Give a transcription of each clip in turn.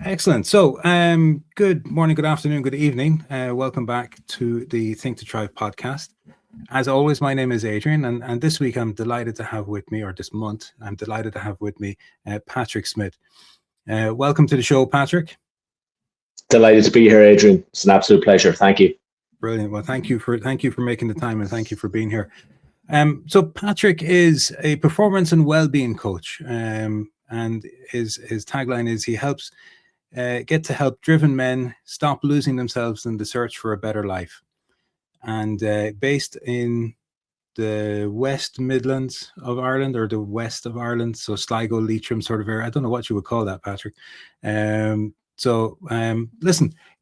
Excellent. So, good morning, good afternoon, good evening. Welcome back to the Think2Thrive podcast. As always, my name is Adrian, and this week I'm delighted to have with me, or this month, I'm delighted to have with me Patrick Smith. Welcome to the show, Patrick. Delighted to be here, Adrian. It's an absolute pleasure. Thank you. Brilliant. Well, thank you for making the time, and thank you for being here. So Patrick is a performance and well-being coach, and his tagline is he helps get to help driven men stop losing themselves in the search for a better life. And based in the West Midlands of Ireland, or the west of Ireland, so Sligo, Leitrim sort of area. I don't know what you would call that, Patrick. Listen,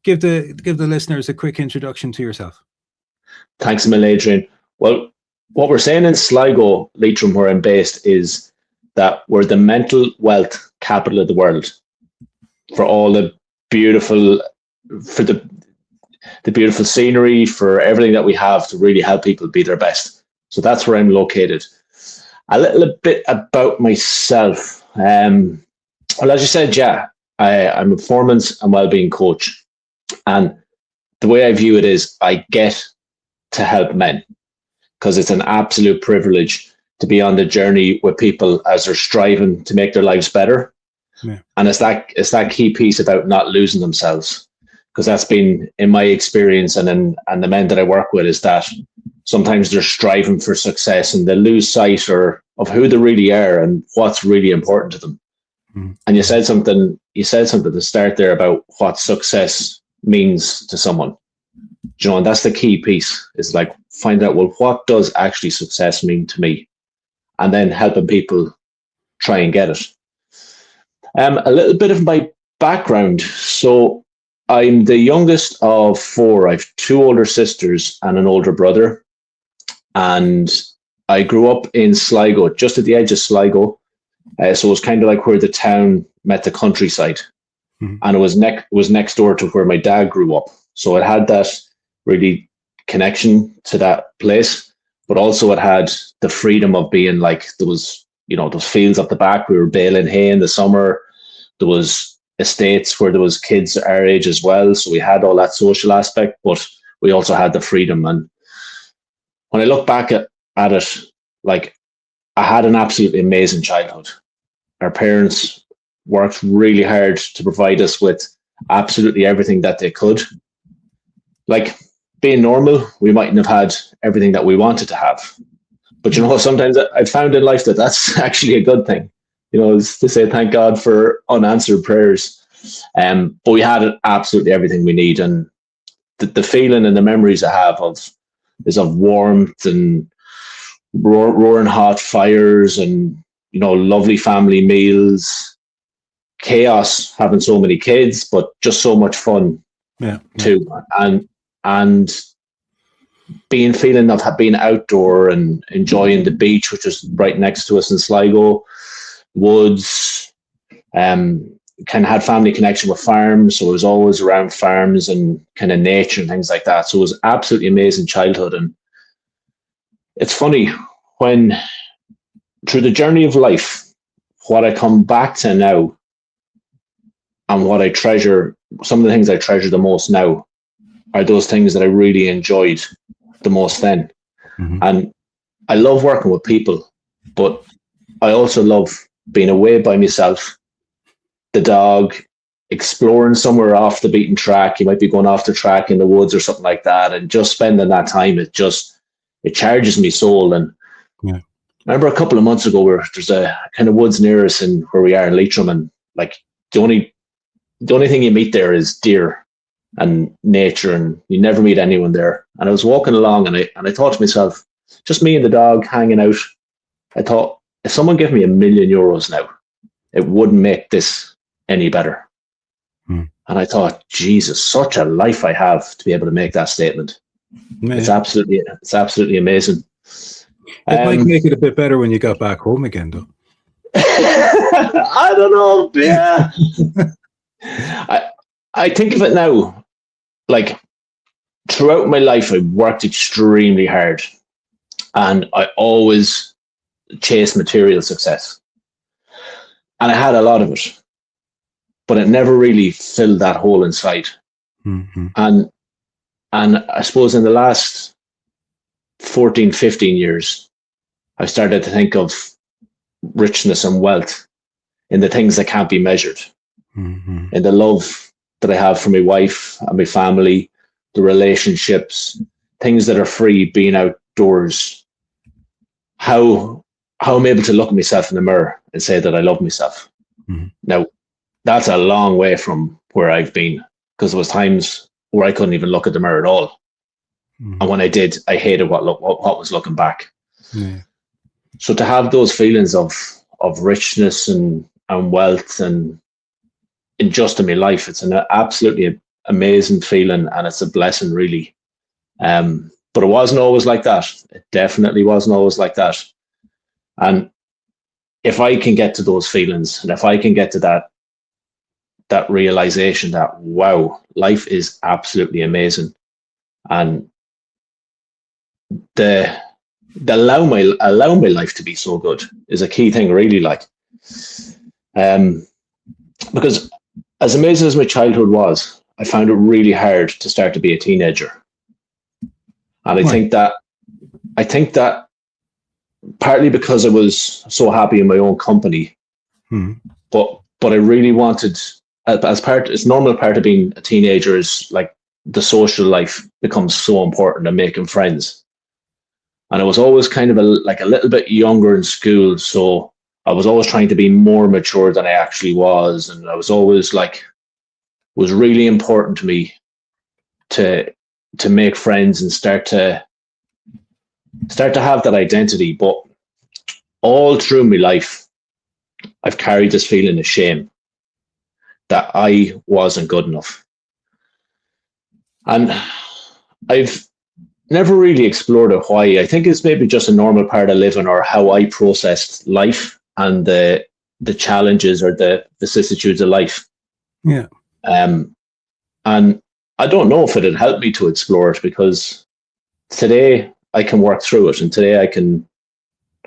give the listeners a quick introduction to yourself. Thanks a million, Adrian. Well, what we're saying in Sligo, Leitrim, where I'm based, is that we're the mental wealth capital of the world. For all the beautiful, for the beautiful scenery, for everything that we have to really help people be their best. So that's where I'm located. A little bit about myself. Well, as you said, yeah, I'm a performance and well-being coach. And the way I view it is I get to help men, because it's an absolute privilege to be on the journey with people as they're striving to make their lives better. Yeah. And it's that key piece about not losing themselves, because that's been in my experience and the men that I work with, is that sometimes they're striving for success and they lose sight of who they really are and what's really important to them. Mm. And you said something to start there about what success means to someone. And that's the key piece, is like find out, well, what does actually success mean to me? And then helping people try and get it. A little bit of my background. So I'm the youngest of four. I have two older sisters and an older brother. And I grew up in Sligo, just at the edge of Sligo. So it was kind of like where the town met the countryside. Mm-hmm. And it was next door to where my dad grew up. So it had that really connection to that place, but also it had the freedom of being like, there was, those fields up the back. We were baling hay in the summer. There was estates where there was kids our age as well. So we had all that social aspect, but we also had the freedom. And when I look back at it, like, I had an absolutely amazing childhood. Our parents worked really hard to provide us with absolutely everything that they could. Like, being normal, we mightn't have had everything that we wanted to have. But, sometimes I've found in life that that's actually a good thing. Is to say thank God for unanswered prayers. But we had absolutely everything we need. And the feeling and the memories I have is of warmth and roaring hot fires and, lovely family meals, chaos, having so many kids, but just so much fun too. And feeling of being outdoor and enjoying the beach, which is right next to us in Sligo, woods, kind of had family connection with farms. So it was always around farms and kind of nature and things like that. So it was absolutely amazing childhood. And it's funny, when through the journey of life, what I come back to now and what I treasure, some of the things I treasure the most now are those things that I really enjoyed the most then. Mm-hmm. And I love working with people, but I also love being away by myself, the dog, exploring somewhere off the beaten track. You might be going off the track in the woods or something like that, and just spending that time, it charges me soul. And I remember a couple of months ago where there's a kind of woods near us and where we are in Leitrim, and like the only thing you meet there is deer and nature, and you never meet anyone there. And I was walking along and I thought to myself, just me and the dog hanging out. I thought, if someone gave me €1 million now, it wouldn't make this any better. And I thought, Jesus, such a life I have to be able to make that statement. Man. It's absolutely amazing. It might make it a bit better when you got back home again, though. I don't know. Yeah. I think of it now, like, throughout my life, I worked extremely hard, and I always chased material success. And I had a lot of it. but it never really filled that hole inside. Mm-hmm. And I suppose in the last 14, 15 years, I started to think of richness and wealth in the things that can't be measured, Mm-hmm. in the love that I have for my wife and my family, the relationships, things that are free, being outdoors, how I'm able to look at myself in the mirror and say that I love myself. Mm-hmm. Now, that's a long way from where I've been, because there was times where I couldn't even look at the mirror at all. Mm-hmm. And when I did, I hated what was looking back. Yeah. So to have those feelings of richness and wealth and in just in my life, it's an absolutely amazing feeling, and it's a blessing, really. But it wasn't always like that. It definitely wasn't always like that. And if I can get to those feelings, and if I can get to that realization that, wow, life is absolutely amazing, and the allow my life to be so good is a key thing, really. Like, because as amazing as my childhood was, I found it really hard to start to be a teenager, and I think that partly because I was so happy in my own company, but I really wanted, it's normal part of being a teenager is like the social life becomes so important and making friends. And I was always kind of a little bit younger in school, so I was always trying to be more mature than I actually was, and I was always was really important to me to make friends and start to have that identity. But all through my life, I've carried this feeling of shame that I wasn't good enough, and I've never really explored it why. I think it's maybe just a normal part of living, or how I processed life and the challenges or the vicissitudes of life. Yeah. And I don't know if it'd help me to explore it, because today I can work through it, and today I can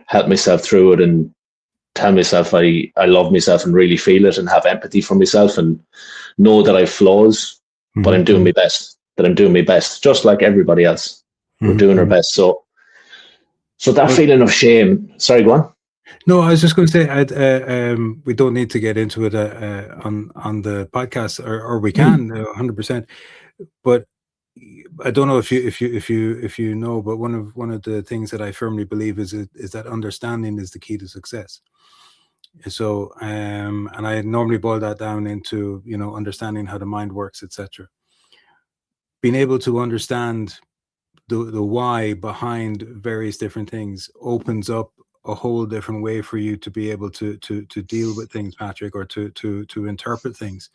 help myself through it and tell myself I love myself and really feel it and have empathy for myself and know that I have flaws, but I'm doing my best, just like everybody else. We're doing our best. So that feeling of shame. Sorry, go on. No, I was just going to say, we don't need to get into it on the podcast, or we can 100%. But I don't know if you know, but one of the things that I firmly believe is that understanding is the key to success. So, and I normally boil that down into understanding how the mind works, etc. Being able to understand the why behind various different things opens up a whole different way for you to be able to deal with things, Patrick, or to interpret things.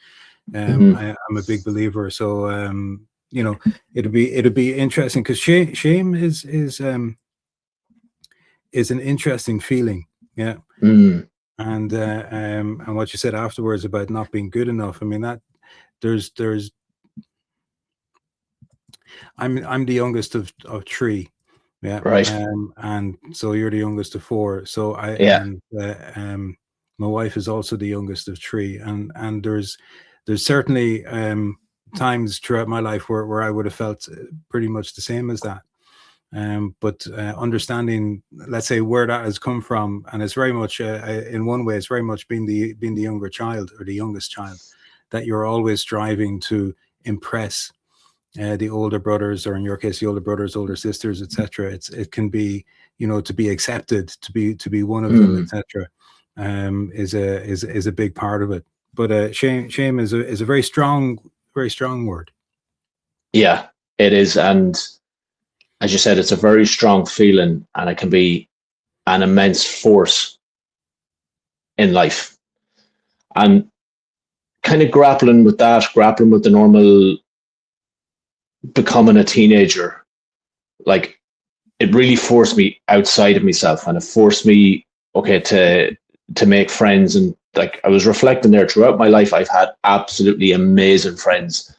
I'm a big believer. So it'd be interesting, because shame is an interesting feeling. Yeah. And what you said afterwards about not being good enough, I mean, that there's I'm the youngest of three. Yeah. Right. And so you're the youngest of four. So my wife is also the youngest of three. And there's certainly times throughout my life where I would have felt pretty much the same as that. But understanding, let's say, where that has come from, and it's very much in one way, it's very much being the younger child, or the youngest child, that you're always striving to impress the older brothers, or in your case, the older brothers, older sisters, etc. It can be, to be accepted, to be one of them, etc. Is a big part of it. But shame is a very strong word. Yeah, it is, and as you said, it's a very strong feeling, and it can be an immense force in life. And kind of grappling with the normal becoming a teenager, like, it really forced me outside of myself, and it forced me to make friends. And like, I was reflecting there, throughout my life I've had absolutely amazing friends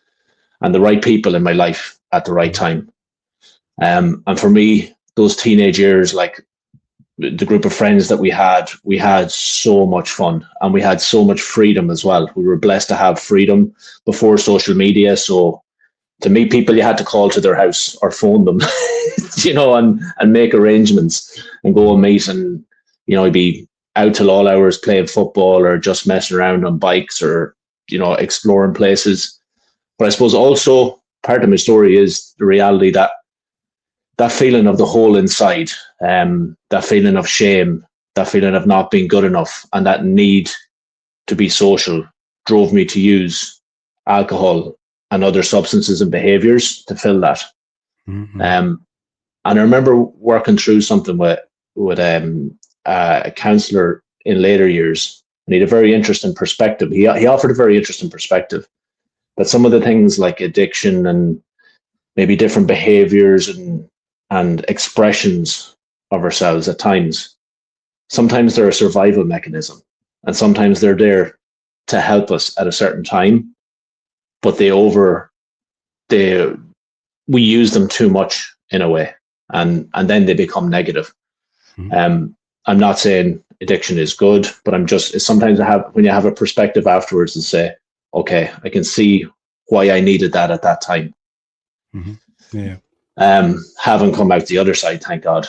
and the right people in my life at the right time. And for me, those teenage years, like, the group of friends that we had so much fun, and we had so much freedom as well. We were blessed to have freedom before social media. So to meet people, you had to call to their house or phone them, and make arrangements and go and meet, and, be out till all hours playing football or just messing around on bikes or, exploring places. But I suppose also part of my story is the reality that feeling of the hole inside, that feeling of shame, that feeling of not being good enough, and that need to be social drove me to use alcohol and other substances and behaviors to fill that. Mm-hmm. And I remember working through something with a counsellor in later years, and he had a very interesting perspective. He offered a very interesting perspective that some of the things like addiction and maybe different behaviors and expressions of ourselves at times, sometimes they're a survival mechanism, and sometimes they're there to help us at a certain time, but we use them too much in a way, and then they become negative. Mm-hmm. I'm not saying addiction is good, but sometimes when you have a perspective afterwards and say, okay, I can see why I needed that at that time. Mm-hmm. Yeah. Haven't come out the other side, thank God.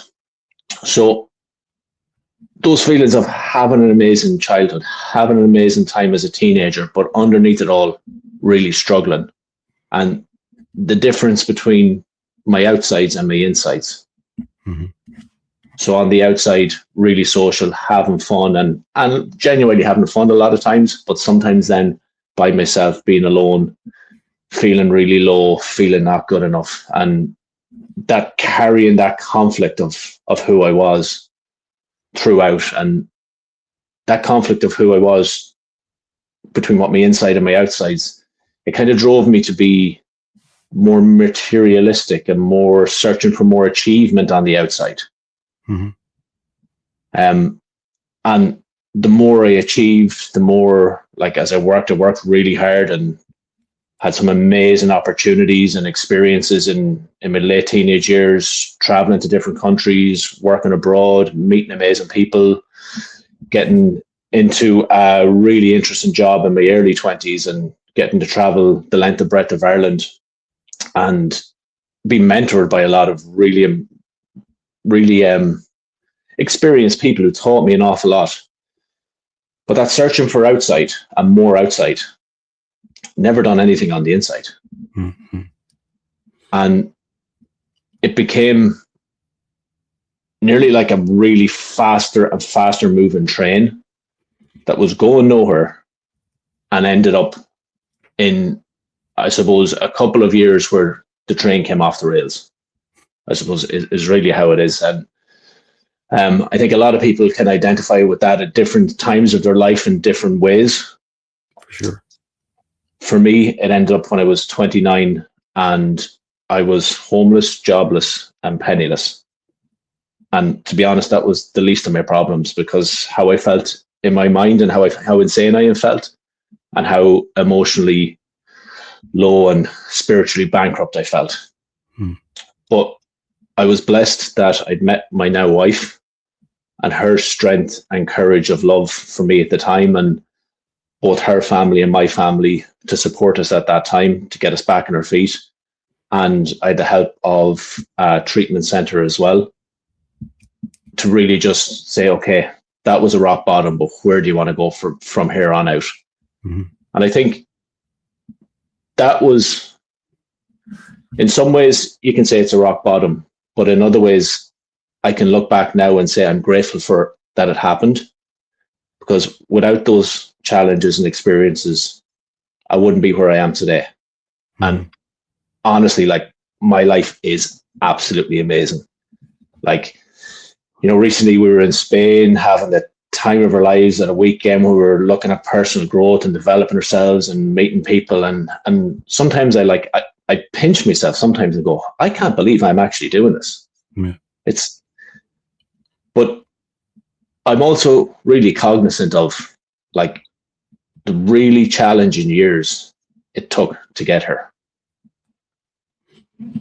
So those feelings of having an amazing childhood, having an amazing time as a teenager, but underneath it all, really struggling. And the difference between my outsides and my insides. Mm-hmm. So on the outside, really social, having fun and genuinely having fun a lot of times, but sometimes then by myself, being alone, feeling really low, feeling not good enough, and that carrying that conflict of who I was throughout, and that conflict of who I was between what my inside and my outsides, it kind of drove me to be more materialistic and more searching for more achievement on the outside. Mm-hmm. And the more I achieved, the more, like, as I worked really hard and had some amazing opportunities and experiences in my late teenage years, traveling to different countries, working abroad, meeting amazing people, getting into a really interesting job in my early 20s and getting to travel the length and breadth of Ireland and be mentored by a lot of really experienced people who taught me an awful lot. But that searching for outside and more outside, never done anything on the inside. Mm-hmm. And it became nearly like a really faster and faster moving train that was going nowhere and ended up in, I suppose, a couple of years where the train came off the rails, I suppose, is really how it is. And I think a lot of people can identify with that at different times of their life in different ways. For sure. For me, it ended up when I was 29 and I was homeless, jobless, and penniless. And to be honest, that was the least of my problems, because how I felt in my mind and how insane I felt and how emotionally low and spiritually bankrupt I felt. But I was blessed that I'd met my now wife, and her strength and courage of love for me at the time, and both her family and my family to support us at that time to get us back on our feet. And I had the help of a treatment center as well to really just say, okay, that was a rock bottom, but where do you want to go from here on out? Mm-hmm. And I think that was, in some ways, you can say it's a rock bottom, but in other ways, I can look back now and say I'm grateful for that it happened, because without those challenges and experiences, I wouldn't be where I am today. Mm-hmm. And honestly, like, my life is absolutely amazing. Like, recently we were in Spain having the time of our lives at a weekend where we were looking at personal growth and developing ourselves and meeting people. And sometimes I pinch myself sometimes and go, I can't believe I'm actually doing this. Yeah. But I'm also really cognizant of, like, the really challenging years it took to get here.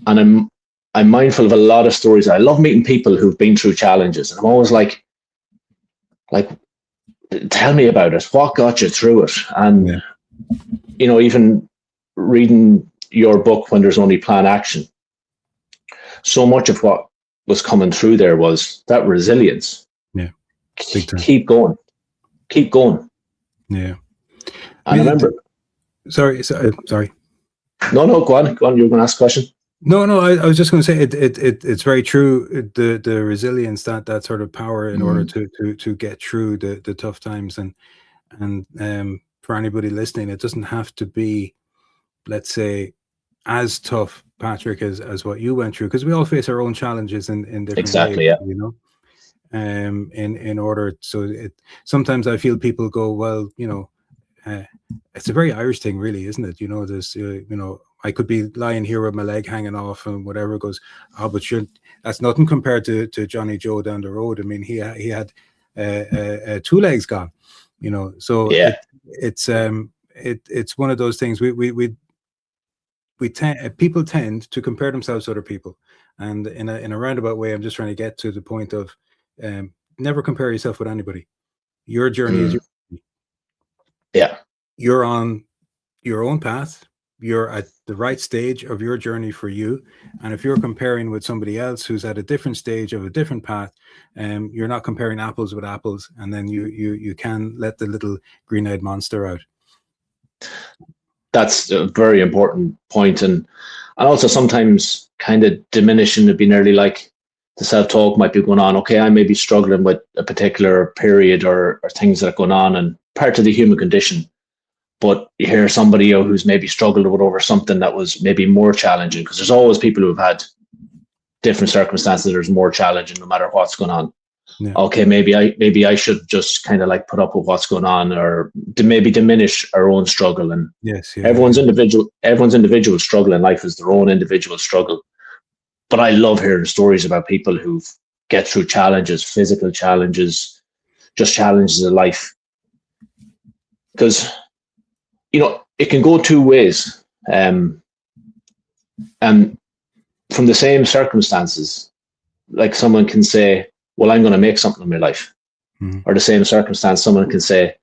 And I'm mindful of a lot of stories. I love meeting people who've been through challenges, and I'm always like, tell me about it. What got you through it? And even reading your book, When There's Only Plan Action, so much of what was coming through there was that resilience. Yeah, keep going. Yeah, I remember. Sorry. No, go on. You're going to ask a question. No, I was just going to say it's very true. The resilience, that sort of power in order to get through the tough times, and for anybody listening, it doesn't have to be, let's say, as tough, Patrick, as what you went through, because we all face our own challenges in different ways, in order. So sometimes I feel people go, well, it's a very Irish thing, really, isn't it? There's, I could be lying here with my leg hanging off and whatever, goes, oh, but that's nothing compared to Johnny Joe down the road. I mean, he had 2 legs gone, so it's one of those things people tend to compare themselves to other people, and in a roundabout way, I'm just trying to get to the point of never compare yourself with anybody. Your journey is your journey. Yeah, you're on your own path. You're at the right stage of your journey for you, and if you're comparing with somebody else who's at a different stage of a different path, you're not comparing apples with apples, and then you can let the little green-eyed monster out. That's a very important point, and also sometimes kind of diminishing. It'd be nearly like the self-talk might be going on. Okay, I may be struggling with a particular period or things that are going on, and part of the human condition. But you hear somebody who's maybe struggled with over something that was maybe more challenging, because there's always people who've had different circumstances that are more challenging no matter what's going on. Yeah. Okay, maybe I should just kind of like put up with what's going on, or maybe diminish our own struggle. And everyone's individual struggle in life is their own individual struggle. But I love hearing stories about people who get through challenges, physical challenges, just challenges of life. Because it can go 2 ways. And from the same circumstances, like someone can say, well, I'm going to make something of my life. Or the same circumstance, someone can say,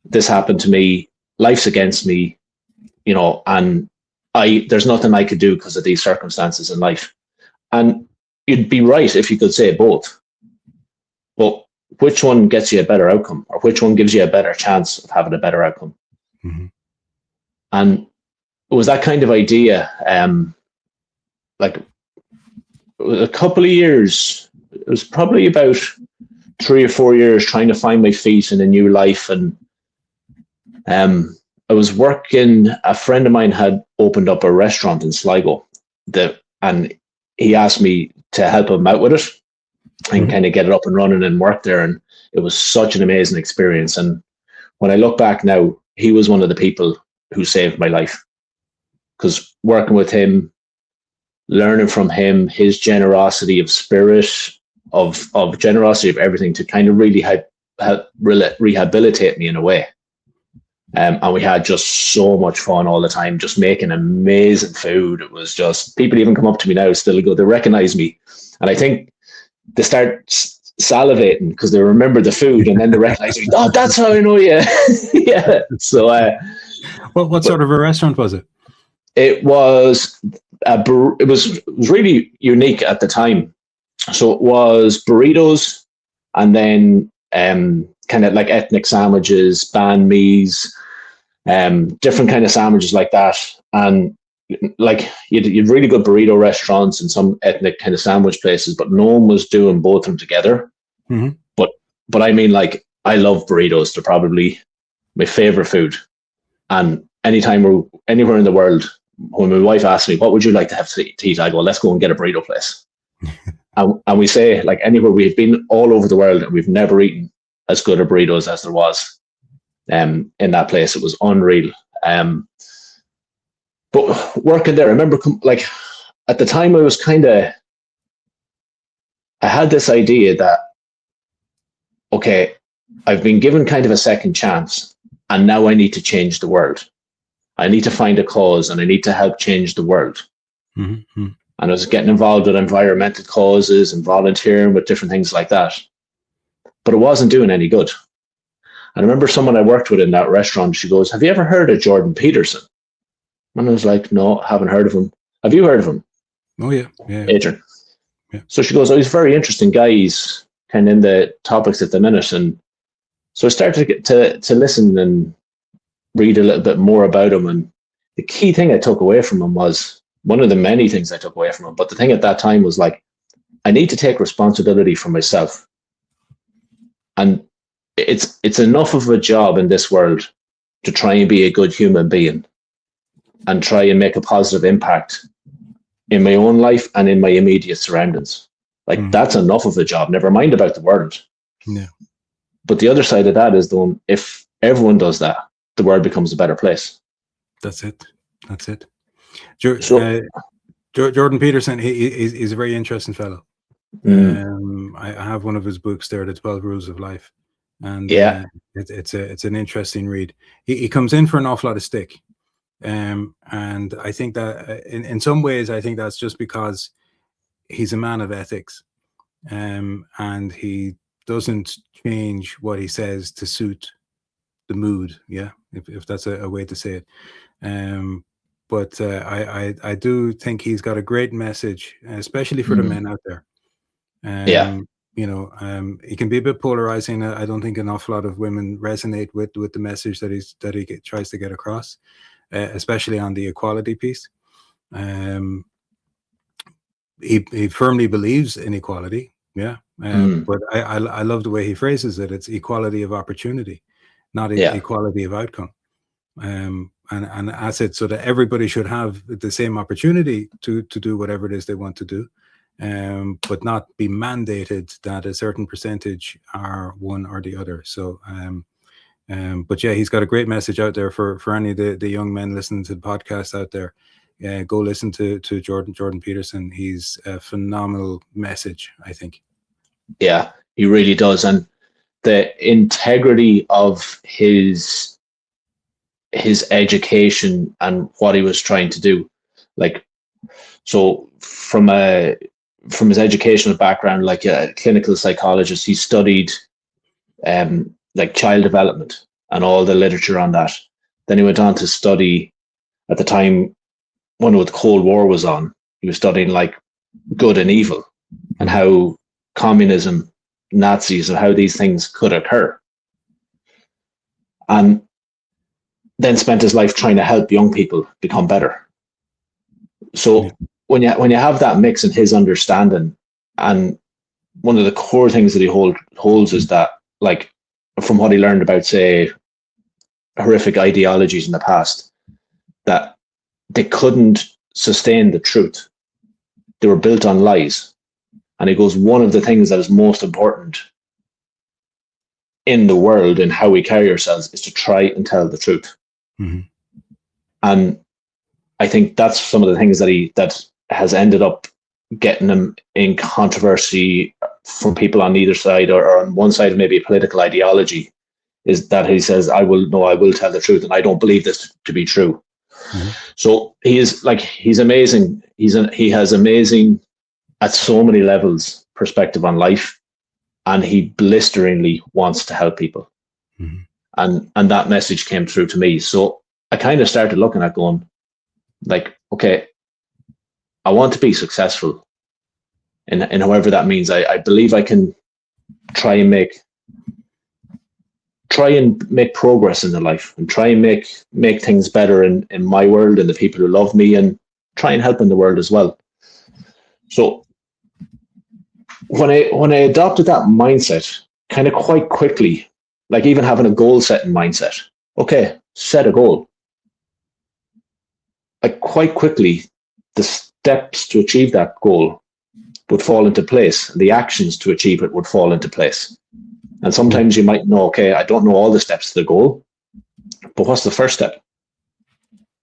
this happened to me, life's against me, and there's nothing I could do because of these circumstances in life. And you'd be right if you could say both. But which one gets you a better outcome, or which one gives you a better chance of having a better outcome? And it was that kind of idea, like a couple of years, it was probably about 3 or 4 years trying to find my feet in a new life. And I was working, a friend of mine had opened up a restaurant in Sligo, and he asked me to help him out with it and kind of get it up and running and work there. And it was such an amazing experience. And when I look back now, he was one of the people who saved my life, because working with him, learning from him, his generosity of spirit, of generosity of everything, to kind of really help rehabilitate me in a way. And we had just so much fun all the time, just making amazing food. It was just, people even come up to me now, still go, they recognize me. And I think they start salivating because they remember the food, and then they recognize me. Oh, that's how I know you. Yeah. So, what sort of a restaurant was it? It was it was really unique at the time. So it was burritos, and then kind of like ethnic sandwiches, banh mi's, different kind of sandwiches like that. And like you'd really good burrito restaurants and some ethnic kind of sandwich places, but no one was doing both of them together. But I mean, like, I love burritos. They're probably my favorite food. And anytime we're anywhere in the world, when my wife asks me, what would you like to have to eat? I go, let's go and get a burrito place. and we say, like, anywhere, we've been all over the world and we've never eaten as good a burritos as there was in that place. It was unreal. But working there, I remember, like, at the time I had this idea that, okay, I've been given kind of a second chance, and now I need to change the world. I need to find a cause, and I need to help change the world. And I was getting involved with environmental causes and volunteering with different things like that. But it wasn't doing any good. And I remember someone I worked with in that restaurant, she goes, have you ever heard of Jordan Peterson? And I was like, no, haven't heard of him. Have you heard of him? Oh, yeah. Yeah. Adrian. Yeah. So she goes, oh, he's a very interesting guy. He's kind of in the topics at the minute. And so I started to get to listen and read a little bit more about him. And the key thing I took away from him was, one of the many things I took away from him, but the thing at that time was like, I need to take responsibility for myself. And it's enough of a job in this world to try and be a good human being and try and make a positive impact in my own life and in my immediate surroundings. Like that's enough of a job, never mind about the world. Yeah. But the other side of that is, though, if everyone does that, the world becomes a better place. That's it. Jordan Peterson, he's a very interesting fellow. I have one of his books there, The 12 Rules of Life. And it's an interesting read. He comes in for an awful lot of stick. And I think that in some ways, I think that's just because he's a man of ethics. And he doesn't change what he says to suit the mood. Yeah, if that's a way to say it. But I do think he's got a great message, especially for the men out there. He can be a bit polarizing. I don't think an awful lot of women resonate with the message that he tries to get across, especially on the equality piece. He firmly believes in equality. Yeah. But I love the way he phrases it. It's equality of opportunity, not equality of outcome. And as it, so that everybody should have the same opportunity to do whatever it is they want to do, but not be mandated that a certain percentage are one or the other. So, but yeah, he's got a great message out there for any of the young men listening to the podcast out there. Go listen to Jordan Peterson. He's a phenomenal message, I think. Yeah, he really does. And the integrity of his education and what he was trying to do, like, so from his educational background, like a clinical psychologist, he studied like child development and all the literature on that. Then he went on to study, at the time when the Cold War was on, he was studying like good and evil and how communism, Nazis, and how these things could occur. And then spent his life trying to help young people become better. So when you have that mix in his understanding, and one of the core things that he holds is that, like, from what he learned about, say, horrific ideologies in the past, that they couldn't sustain the truth. They were built on lies. And he goes, one of the things that is most important in the world and how we carry ourselves is to try and tell the truth. And I think that's some of the things that has ended up getting him in controversy from people on either side, or on one side of maybe a political ideology, is that he says, I will tell the truth, and I don't believe this to be true. So he's amazing. He has amazing, at so many levels, perspective on life, and he blisteringly wants to help people. And that message came through to me. So I kind of started looking at going, like, okay, I want to be successful in however that means. I believe I can try and make progress in the life, and try and make things better in my world and the people who love me, and try and help in the world as well. So when I adopted that mindset, kind of quite quickly, like even having a goal setting mindset, okay, set a goal. Like quite quickly, the steps to achieve that goal would fall into place, and the actions to achieve it would fall into place. And sometimes you might know, okay, I don't know all the steps to the goal, but what's the first step?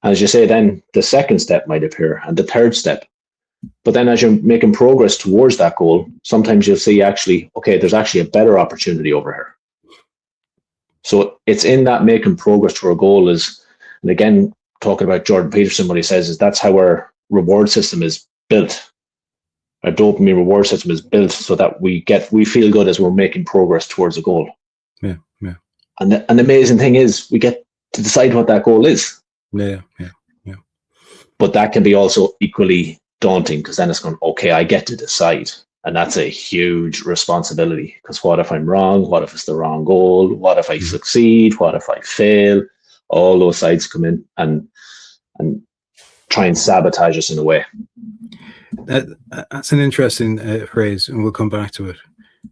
And as you say, then the second step might appear, and the third step. But then as you're making progress towards that goal, sometimes you'll see, actually, okay, there's actually a better opportunity over here. So it's in that making progress to our goal is, and again, talking about Jordan Peterson, what he says is that's how our reward system is built. Our dopamine reward system is built so that we feel good as we're making progress towards a goal. Yeah. And the amazing thing is we get to decide what that goal is. Yeah. But that can be also equally daunting, because then it's going, okay, I get to decide. And that's a huge responsibility, because what if I'm wrong? What if it's the wrong goal? What if I succeed? What if I fail? All those sides come in and try and sabotage us in a way. That's an interesting phrase, and we'll come back to it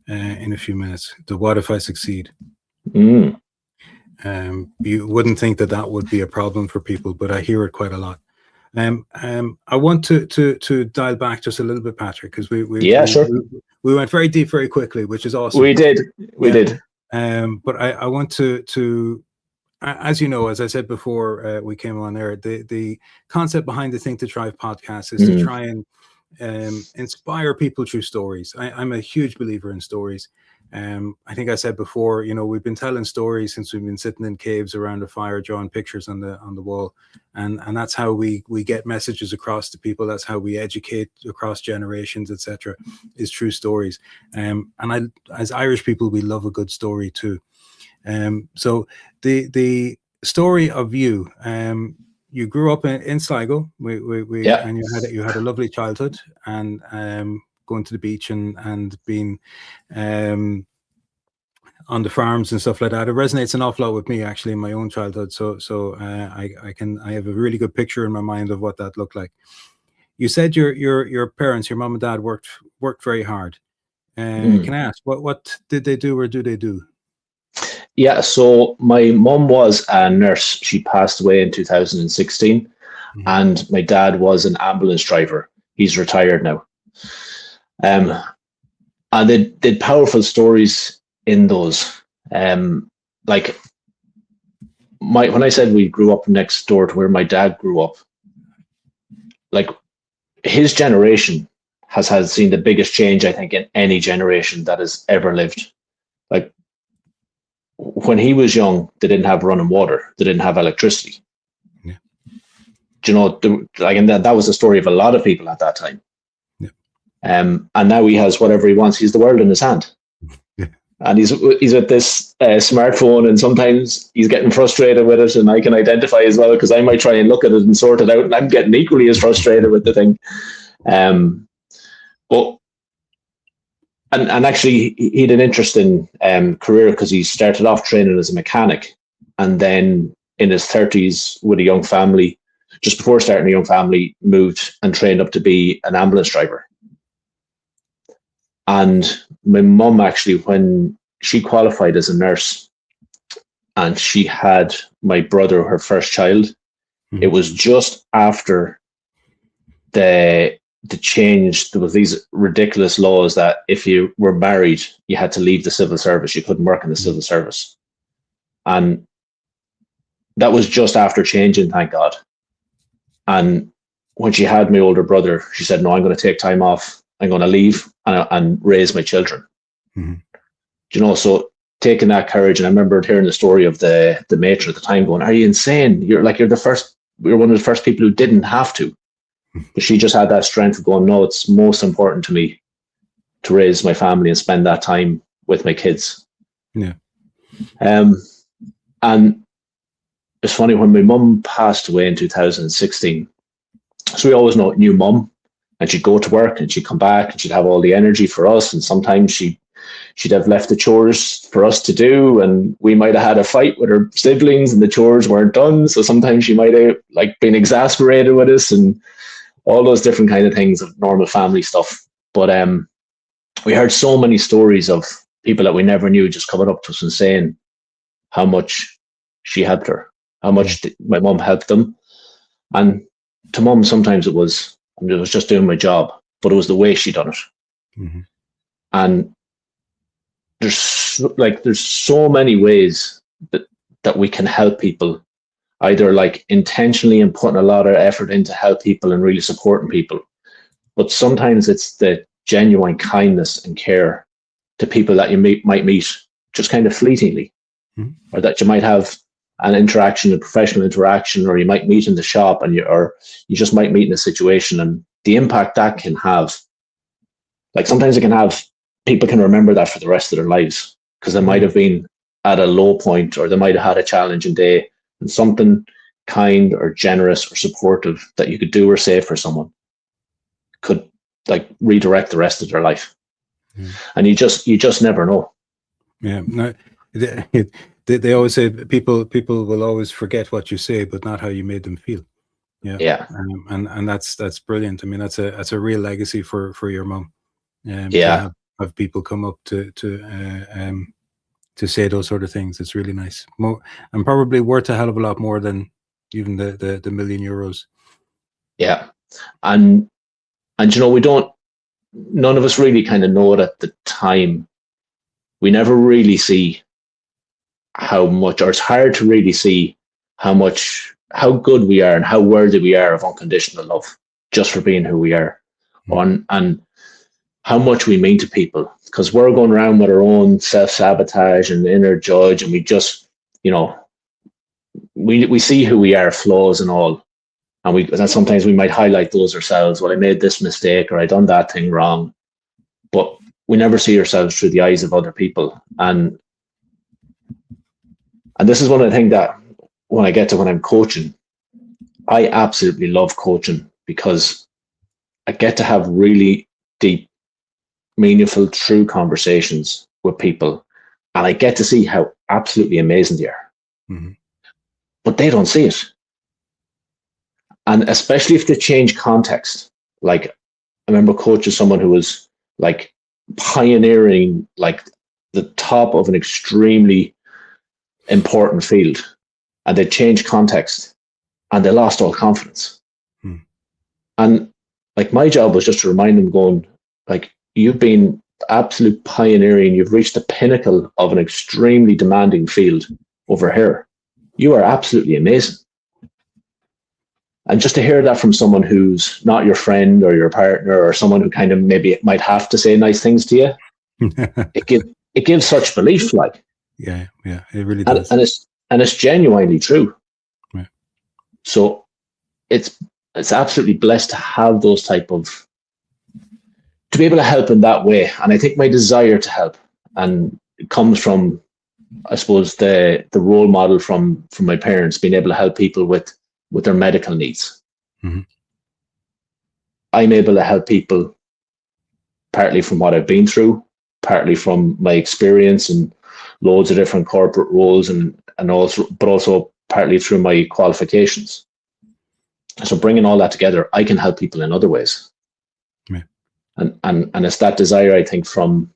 in a few minutes. The what if I succeed? You wouldn't think that would be a problem for people, but I hear it quite a lot. I want to dial back just a little bit, Patrick, because we went very deep very quickly, which is awesome. We did. But I want to as you know, as I said before, we came on there, the concept behind the Think2Thrive podcast is to try and inspire people through stories. I'm a huge believer in stories. I think I said before, we've been telling stories since we've been sitting in caves around a fire, drawing pictures on the wall, and that's how we get messages across to people. That's how we educate across generations, etc. Is through stories. And as Irish people, we love a good story too. So the story of you, you grew up in Sligo, and you had a lovely childhood, and going to the beach and being on the farms and stuff like that. It resonates an awful lot with me, actually, in my own childhood. So I have a really good picture in my mind of what that looked like. You said your parents, your mom and dad, worked very hard. Can I ask what did they do, or do they do? Yeah, so my mom was a nurse. She passed away in 2016, and my dad was an ambulance driver. He's retired now. And they did powerful stories in those. Like when I said we grew up next door to where my dad grew up, like his generation has seen the biggest change, I think, in any generation that has ever lived. Like, when he was young, they didn't have running water. They didn't have electricity. Yeah. Do you know, and that was the story of a lot of people at that time. Yeah. And now he has whatever he wants. He's the world in his hand. Yeah. And he's with this smartphone, and sometimes he's getting frustrated with it, and I can identify as well, because I might try and look at it and sort it out, and I'm getting equally as frustrated with the thing. But And actually, he had an interesting career, because he started off training as a mechanic, and then in his 30s with a young family, just before starting a young family, moved and trained up to be an ambulance driver. And my mum, actually, when she qualified as a nurse and she had my brother, her first child, it was just after the change. There was these ridiculous laws that if you were married, you had to leave the civil service. You couldn't work in the civil service. And that was just after changing, thank God. And when she had my older brother, she said, no, I'm going to take time off. I'm going to leave and raise my children. You know, so taking that courage. And I remember hearing the story of the matron at the time going, are you insane? You're one of the first people who didn't have to. But she just had that strength of going, no, it's most important to me to raise my family and spend that time with my kids. Yeah. And it's funny, when my mum passed away in 2016, so we always knew mum, and she'd go to work and she'd come back and she'd have all the energy for us. And sometimes she'd have left the chores for us to do, and we might have had a fight with her siblings and the chores weren't done. So sometimes she might have been exasperated with us and all those different kind of things of normal family stuff. But we heard so many stories of people that we never knew just coming up to us and saying how much she helped her, how much my mum helped them. And to mum, sometimes it was just doing my job, but it was the way she done it. And there's so many ways that we can help people, either intentionally and putting a lot of effort into help people and really supporting people. But sometimes it's the genuine kindness and care to people that you might meet just kind of fleetingly, or that you might have an interaction, a professional interaction, or you might meet in the shop, and you just might meet in a situation, and the impact that can have. Like sometimes it can have, people can remember that for the rest of their lives because they might have been at a low point, or they might have had a challenging day, and something kind or generous or supportive that you could do or say for someone could like redirect the rest of their life. And you just never know. Yeah, no, they always say people will always forget what you say, but not how you made them feel. Yeah. And that's brilliant. I mean, that's a real legacy for your mum. Yeah. To have people come up to say those sort of things. It's really nice. And probably worth a hell of a lot more than even the €1 million. Yeah. And you know, none of us really kind of know it at the time. We never really see how much, or it's hard to really see how good we are and how worthy we are of unconditional love just for being who we are. And how much we mean to people, because we're going around with our own self-sabotage and inner judge, and we just, you know, we see who we are, flaws and all, and sometimes we might highlight those ourselves. Well, I made this mistake, or I done that thing wrong, but we never see ourselves through the eyes of other people. And this is one of the things that when I'm coaching, I absolutely love coaching, because I get to have really deep, meaningful, true conversations with people, and I get to see how absolutely amazing they are. But they don't see it. And especially if they change context. Like, I remember coaching someone who was like pioneering like the top of an extremely important field, and they changed context and they lost all confidence. And like, my job was just to remind them, going like, you've been absolute pioneering, you've reached the pinnacle of an extremely demanding field over here. You are absolutely amazing. And just to hear that from someone who's not your friend or your partner, or someone who kind of maybe might have to say nice things to you, it gives such belief. Like, yeah, it really does. And it's genuinely true. Yeah. So it's absolutely blessed to have those type of, to be able to help in that way. And I think my desire to help, and it comes from, I suppose, the role model from my parents, being able to help people with their medical needs. I'm able to help people partly from what I've been through, partly from my experience and loads of different corporate roles, but also partly through my qualifications. So bringing all that together, I can help people in other ways. Yeah. And it's that desire, I think, from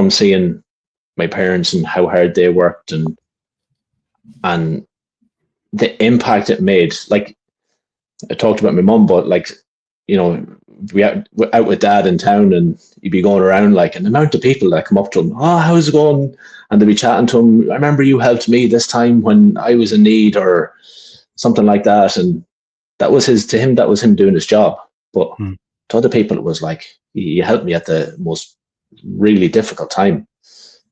seeing my parents and how hard they worked, and the impact it made. Like, I talked about my mum, but like, you know, we out with dad in town, and you'd be going around, like, and the amount of people that come up to him, oh, how's it going? And they'd be chatting to him. I remember you helped me this time when I was in need, or something like that. And that was him doing his job. But to other people, it was like, you helped me at the most really difficult time.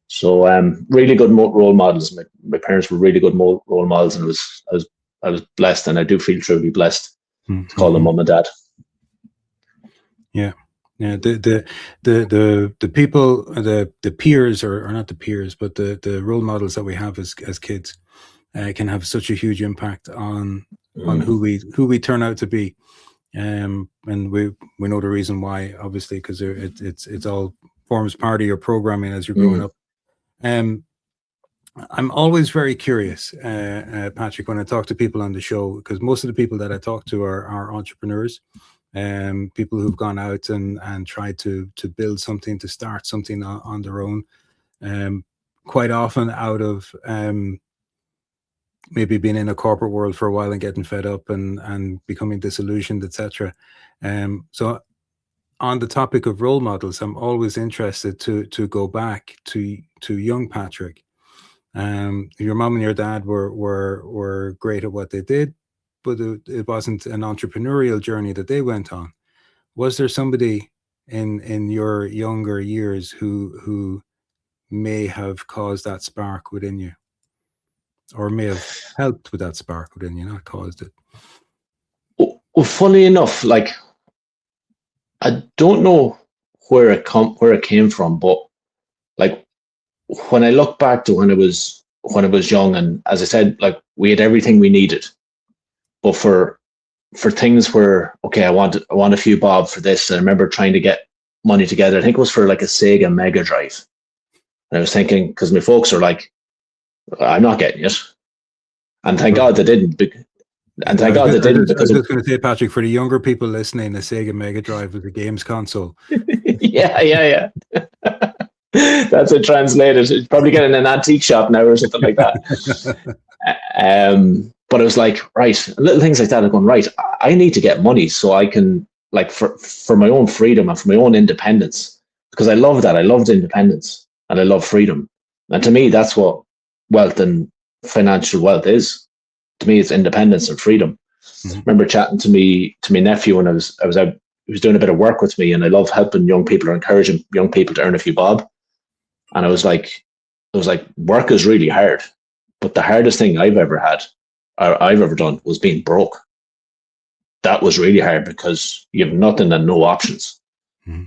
So really good role models. My parents were really good role models, and I was blessed, and I do feel truly blessed to call them mum and dad. Yeah. The people, the peers, or not the peers, but the role models that we have as kids can have such a huge impact on who we turn out to be. And we know the reason why, obviously, because it's all forms part of your programming as you're growing up. I'm always very curious, Patrick, when I talk to people on the show, because most of the people that I talk to are entrepreneurs, people who've gone out and tried to build something, to start something on their own, quite often out of maybe being in a corporate world for a while and getting fed up and becoming disillusioned, etc. So on the topic of role models, I'm always interested to go back to young Patrick. Your mom and your dad were great at what they did, but it wasn't an entrepreneurial journey that they went on. Was there somebody in your younger years who may have caused that spark within you? or may have helped with that spark within you, not caused it? Well, funny enough, like, I don't know where it came from, but like when I look back to when I was young, and as I said, like we had everything we needed, but for things where, okay, I want a few bob for this. And I remember trying to get money together. I think it was for like a Sega Mega Drive. And I was thinking, because my folks are like, I'm not getting it. And thank God they didn't. And thank God they didn't. I was just going to say, Patrick, for the younger people listening, the Sega Mega Drive was a games console. yeah. That's it translated. It's probably getting an antique shop now or something like that. But I was like, right, little things like that are going, right, I need to get money so I can, like, for my own freedom and for my own independence, because I love that. I loved independence and I love freedom. And to me, that's what wealth and financial wealth is. To me, it's independence and freedom. Mm-hmm. I remember chatting to my nephew when I was out. He was doing a bit of work with me, and I love helping young people or encouraging young people to earn a few bob. And I was like, work is really hard, but the hardest thing I've ever done was being broke. That was really hard because you have nothing and no options. Mm-hmm.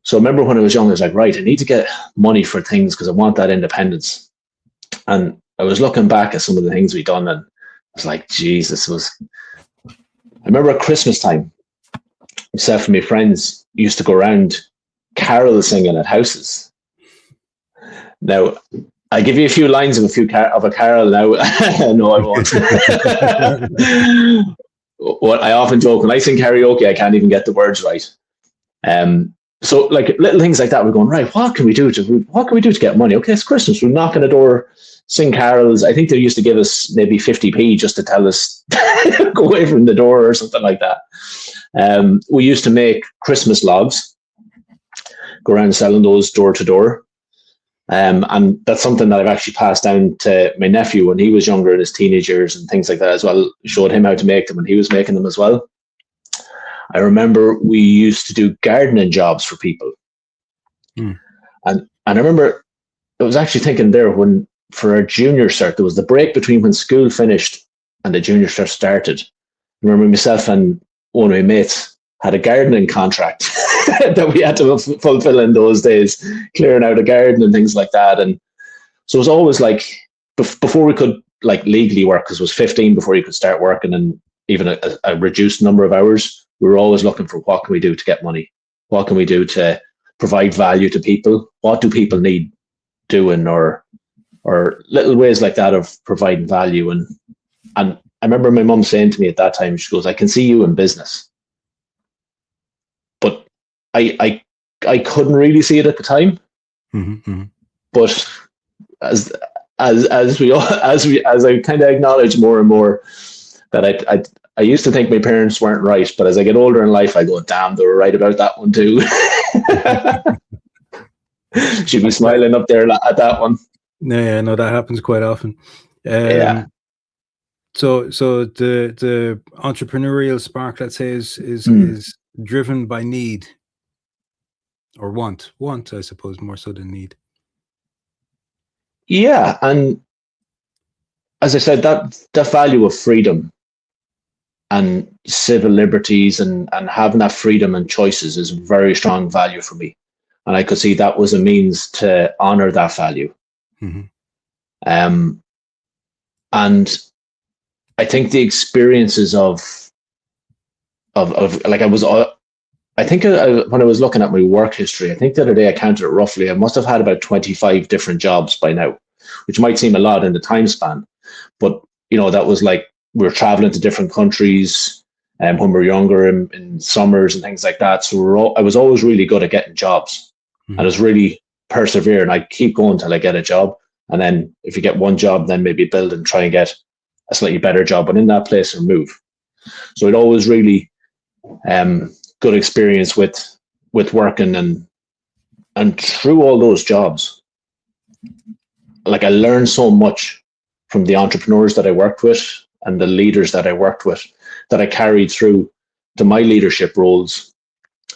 So I remember when I was young, I was like, right, I need to get money for things because I want that independence. And I was looking back at some of the things we'd done, and I was like, Jesus, I remember at Christmas time, myself and my friends used to go around carol singing at houses. Now, I give you a few lines of a carol now. No, I won't. What I often joke, when I sing karaoke, I can't even get the words right. So like little things like that, we're going, right, what can we do to get money? Okay, it's Christmas. We're knocking the door, sing carols. I think they used to give us maybe 50p just to tell us go away from the door or something like that. We used to make Christmas logs, go around selling those door to door. And that's something that I've actually passed down to my nephew when he was younger in his teenage years and things like that as well. Showed him how to make them and he was making them as well. I remember we used to do gardening jobs for people. And I remember I was actually thinking there when for our junior cert, there was the break between when school finished and the junior cert started. I remember myself and one of my mates had a gardening contract that we had to fulfill in those days, clearing out a garden and things like that. And so it was always like before we could like legally work, because it was 15 before you could start working, and even a reduced number of hours, we were always looking for what can we do to get money? What can we do to provide value to people? What do people need doing, or little ways like that of providing value? And I remember my mum saying to me at that time, she goes, I can see you in business. But I couldn't really see it at the time. Mm-hmm. But as I kind of acknowledge more and more that I used to think my parents weren't right, but as I get older in life, I go, damn, they were right about that one too. She'd be smiling up there at that one. Yeah, no, that happens quite often. Yeah. So the entrepreneurial spark, let's say, is driven by need or want, I suppose, more so than need. Yeah, and as I said, that value of freedom and civil liberties and having that freedom and choices is a very strong value for me. And I could see that was a means to honor that value. Mm-hmm. And I think the experiences of like I think when I was looking at my work history, I think the other day I counted it roughly, I must have had about 25 different jobs by now, which might seem a lot in the time span. But, you know, that was like, we were traveling to different countries when we were younger in summers and things like that. So I was always really good at getting jobs. Mm-hmm. And I was really persevering. I'd keep going till I get a job. And then if you get one job, then maybe build and try and get a slightly better job, but in that place or move. So it always really good experience with working and through all those jobs. Like I learned so much from the entrepreneurs that I worked with and the leaders that I worked with that I carried through to my leadership roles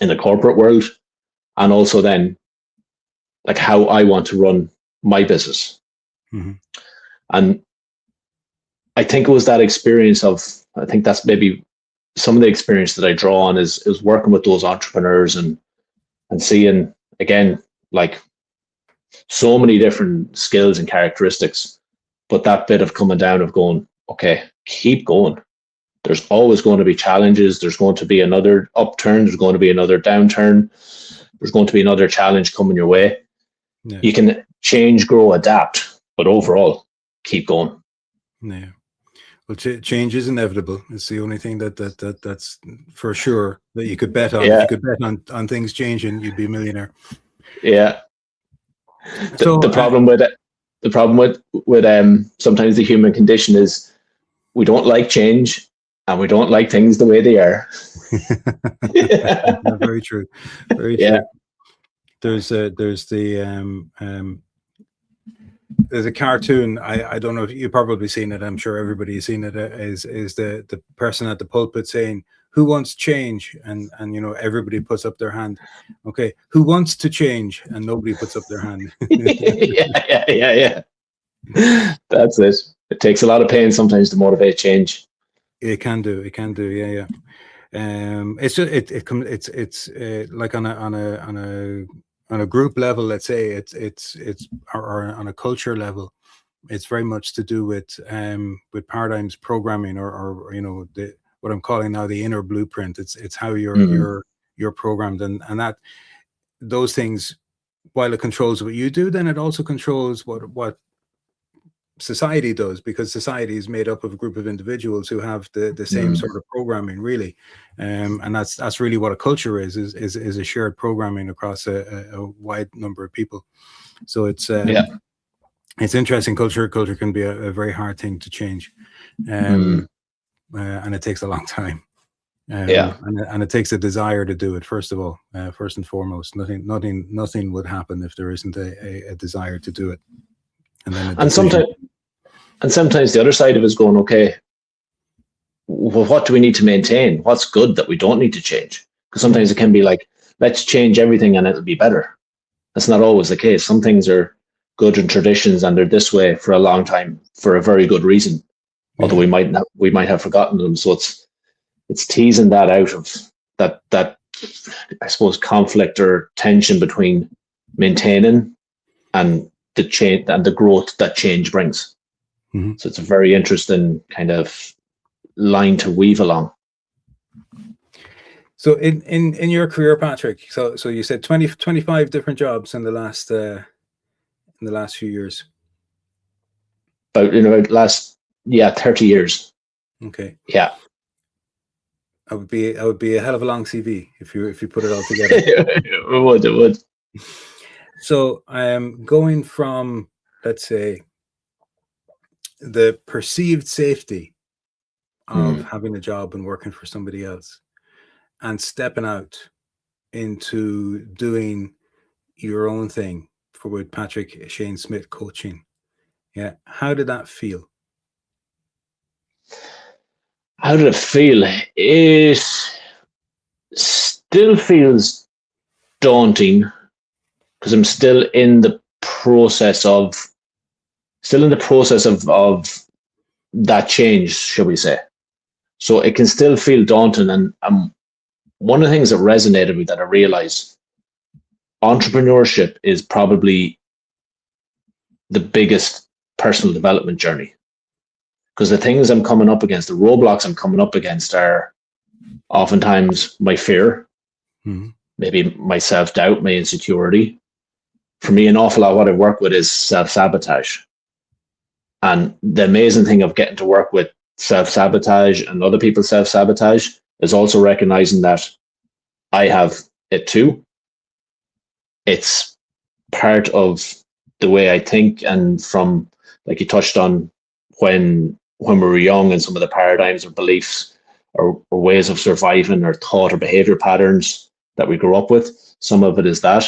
in the corporate world, and also then like how I want to run my business. Mm-hmm. And I think it was that experience I think that's maybe some of the experience that I draw on is working with those entrepreneurs and seeing, again, like so many different skills and characteristics, but that bit of coming down of going, okay, keep going. There's always going to be challenges. There's going to be another upturn. There's going to be another downturn. There's going to be another challenge coming your way. Yeah. You can change, grow, adapt, but overall, keep going. Yeah. Well, change is inevitable. It's the only thing that's for sure that you could bet on. Yeah. If you could bet on things changing, you'd be a millionaire. Yeah. The problem with sometimes the human condition is we don't like change and we don't like things the way they are. Yeah, very true. Very true. Yeah. There's a cartoon. I don't know if you've probably seen it. I'm sure everybody's seen it. Is the person at the pulpit saying, "Who wants change?" And everybody puts up their hand. Okay, who wants to change? And nobody puts up their hand. Yeah. That's it. It takes a lot of pain sometimes to motivate change. It can do. Yeah. It's just it's like on a group level, let's say it's or on a culture level, it's very much to do with paradigms programming or what I'm calling now the inner blueprint. It's how you're programmed, and that those things, while it controls what you do, then it also controls what society does, because society is made up of a group of individuals who have the same sort of programming, really, and that's really what a culture is a shared programming across a wide number of people. So it's interesting. Culture can be a very hard thing to change, and it takes a long time. And it takes a desire to do it. First of all, first and foremost, nothing would happen if there isn't a desire to do it. And sometimes the other side of it is going, okay, well, what do we need to maintain? What's good that we don't need to change? Because sometimes it can be like, let's change everything and it'll be better. That's not always the case. Some things are good in traditions and they're this way for a long time for a very good reason. Although we might have forgotten them. So it's teasing that out of that I suppose conflict or tension between maintaining and the change and the growth that change brings. So it's a very interesting kind of line to weave along. So in your career, Patrick, so you said 25 different jobs in the last few years. About last 30 years. Okay. Yeah. I would be a hell of a long CV if you put it all together. It would. So going from, let's say, the perceived safety of having a job and working for somebody else, and stepping out into doing your own thing with Patrick Shane Smith coaching. Yeah. How did that feel? How did it feel? It still feels daunting because I'm still in the process of that change, shall we say. So it can still feel daunting. And one of the things that resonated with me that I realized, entrepreneurship is probably the biggest personal development journey. Because the things I'm coming up against, the roadblocks I'm coming up against are oftentimes my fear, maybe my self-doubt, my insecurity. For me, an awful lot of what I work with is self-sabotage. And the amazing thing of getting to work with self-sabotage and other people's self-sabotage is also recognizing that I have it too. It's part of the way I think, and from, like you touched on, when we were young, and some of the paradigms or beliefs or ways of surviving or thought or behavior patterns that we grew up with, some of it is that.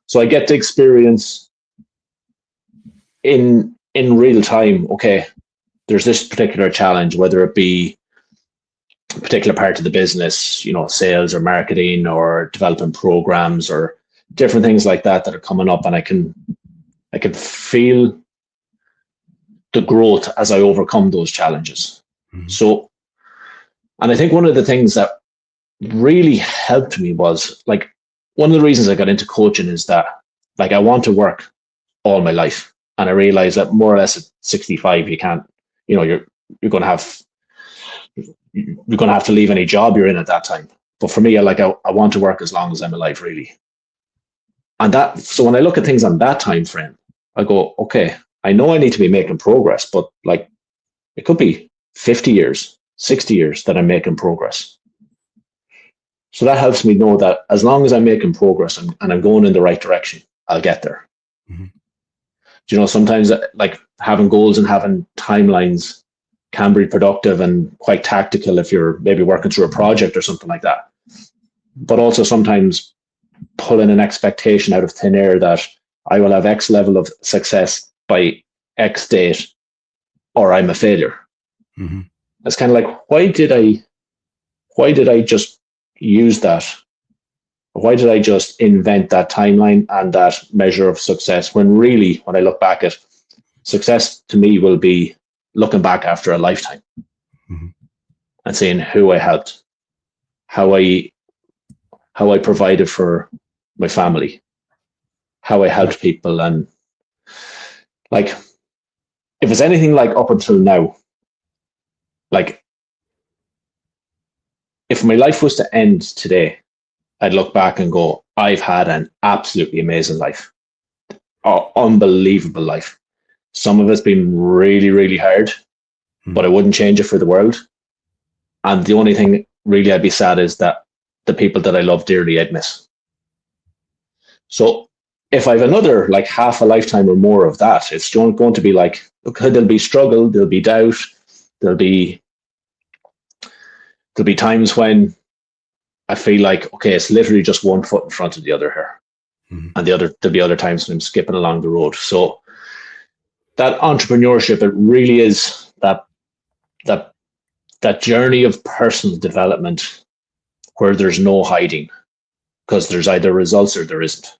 So I get to experience in real time, okay, there's this particular challenge, whether it be a particular part of the business, sales or marketing or developing programs or different things like that are coming up, and I can feel the growth as I overcome those challenges. So, and I think one of the things that really helped me was, like, one of the reasons I got into coaching is that, like, I want to work all my life. And I realized that more or less at 65, you can't, you know, you're going to have to leave any job you're in at that time. But for me, I want to work as long as I'm alive, really. And so when I look at things on that time frame, I go, okay, I know I need to be making progress, but like, it could be 50 years, 60 years that I'm making progress. So that helps me know that as long as I'm making progress and I'm going in the right direction, I'll get there. You know, sometimes like having goals and having timelines can be productive and quite tactical if you're maybe working through a project or something like that. But also sometimes pulling an expectation out of thin air that I will have X level of success by X date or I'm a failure. It's kind of like, why did I just use that? Why did I just invent that timeline and that measure of success, when really, when I look back at success, to me will be looking back after a lifetime and seeing who I helped, how I provided for my family, how I helped people. And like, if it's anything like up until now, like, if my life was to end today, I'd look back and go, I've had an absolutely amazing life, unbelievable life. Some of it's been really, really hard, but I wouldn't change it for the world. And the only thing really I'd be sad is that the people that I love dearly, I'd miss. So if I have another like half a lifetime or more of that, it's going to be like, okay, there'll be struggle, there'll be doubt, there'll be times when I feel like, okay, it's literally just one foot in front of the other here. And there'll be other times when I'm skipping along the road. So that entrepreneurship, it really is that journey of personal development where there's no hiding, because there's either results or there isn't.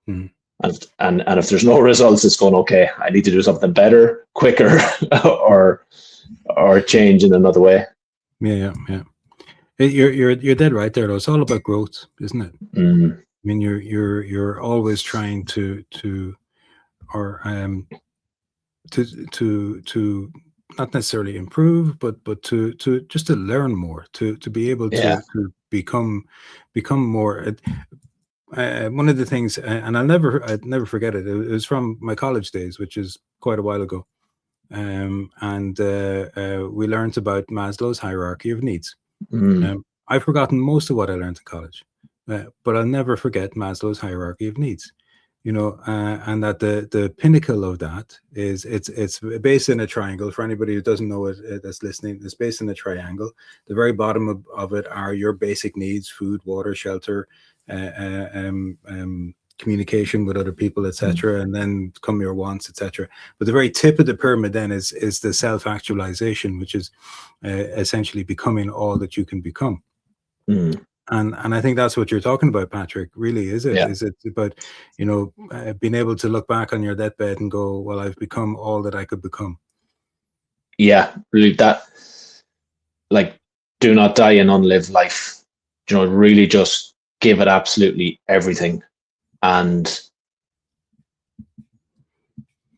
And if there's no results, it's going, okay, I need to do something better, quicker, or change in another way. Yeah. You're dead right there, though. It's all about growth, isn't it? I mean, you're always trying to not necessarily improve, but to just to learn more, to be able to become more. One of the things, and I'd never forget it. It was from my college days, which is quite a while ago, and we learned about Maslow's hierarchy of needs. I've forgotten most of what I learned in college, but I'll never forget Maslow's hierarchy of needs. You know, and that the pinnacle of that is it's based in a triangle. For anybody who doesn't know it that's listening, it's based in a triangle. The very bottom of it are your basic needs: food, water, shelter, communication with other people, etc. And then come your wants, etc. But the very tip of the pyramid then is the self-actualization, which is essentially becoming all that you can become. And I think that's what you're talking about, Patrick. Really, is it? Yeah. Is it about, you know, being able to look back on your deathbed and go, well, I've become all that I could become. Yeah, really, that, like, do not die and unlive life. You know, really just give it absolutely everything, and,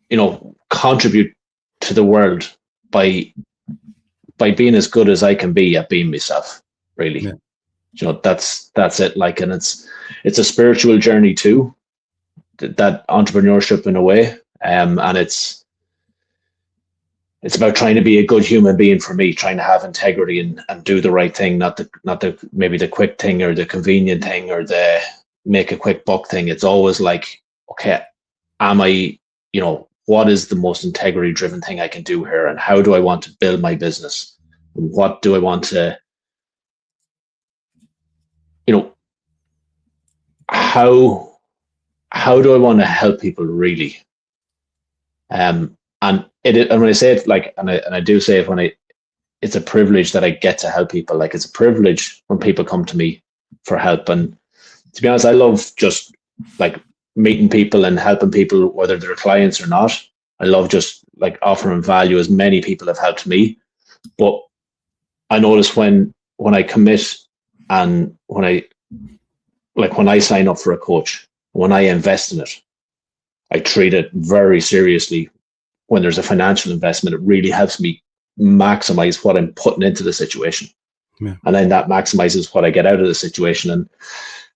you know, contribute to the world by being as good as I can be at being myself. Really. Yeah. You know, that's it. Like, and it's a spiritual journey too, that entrepreneurship in a way. And it's about trying to be a good human being for me, trying to have integrity and do the right thing, not the maybe the quick thing or the convenient thing or the make a quick buck thing. It's always like, okay, am I, you know, what is the most integrity driven thing I can do here? And how do I want to build my business? What do I want to, you know, how do I want to help people really? And when I say it, like, and I do say it it's a privilege that I get to help people. Like, it's a privilege when people come to me for help. And to be honest, I love just like meeting people and helping people, whether they're clients or not. I love just like offering value as many people have helped me. But I notice when I commit and when I sign up for a coach, when I invest in it, I treat it very seriously. When there's a financial investment, it really helps me maximize what I'm putting into the situation. Yeah. And then that maximizes what I get out of the situation. And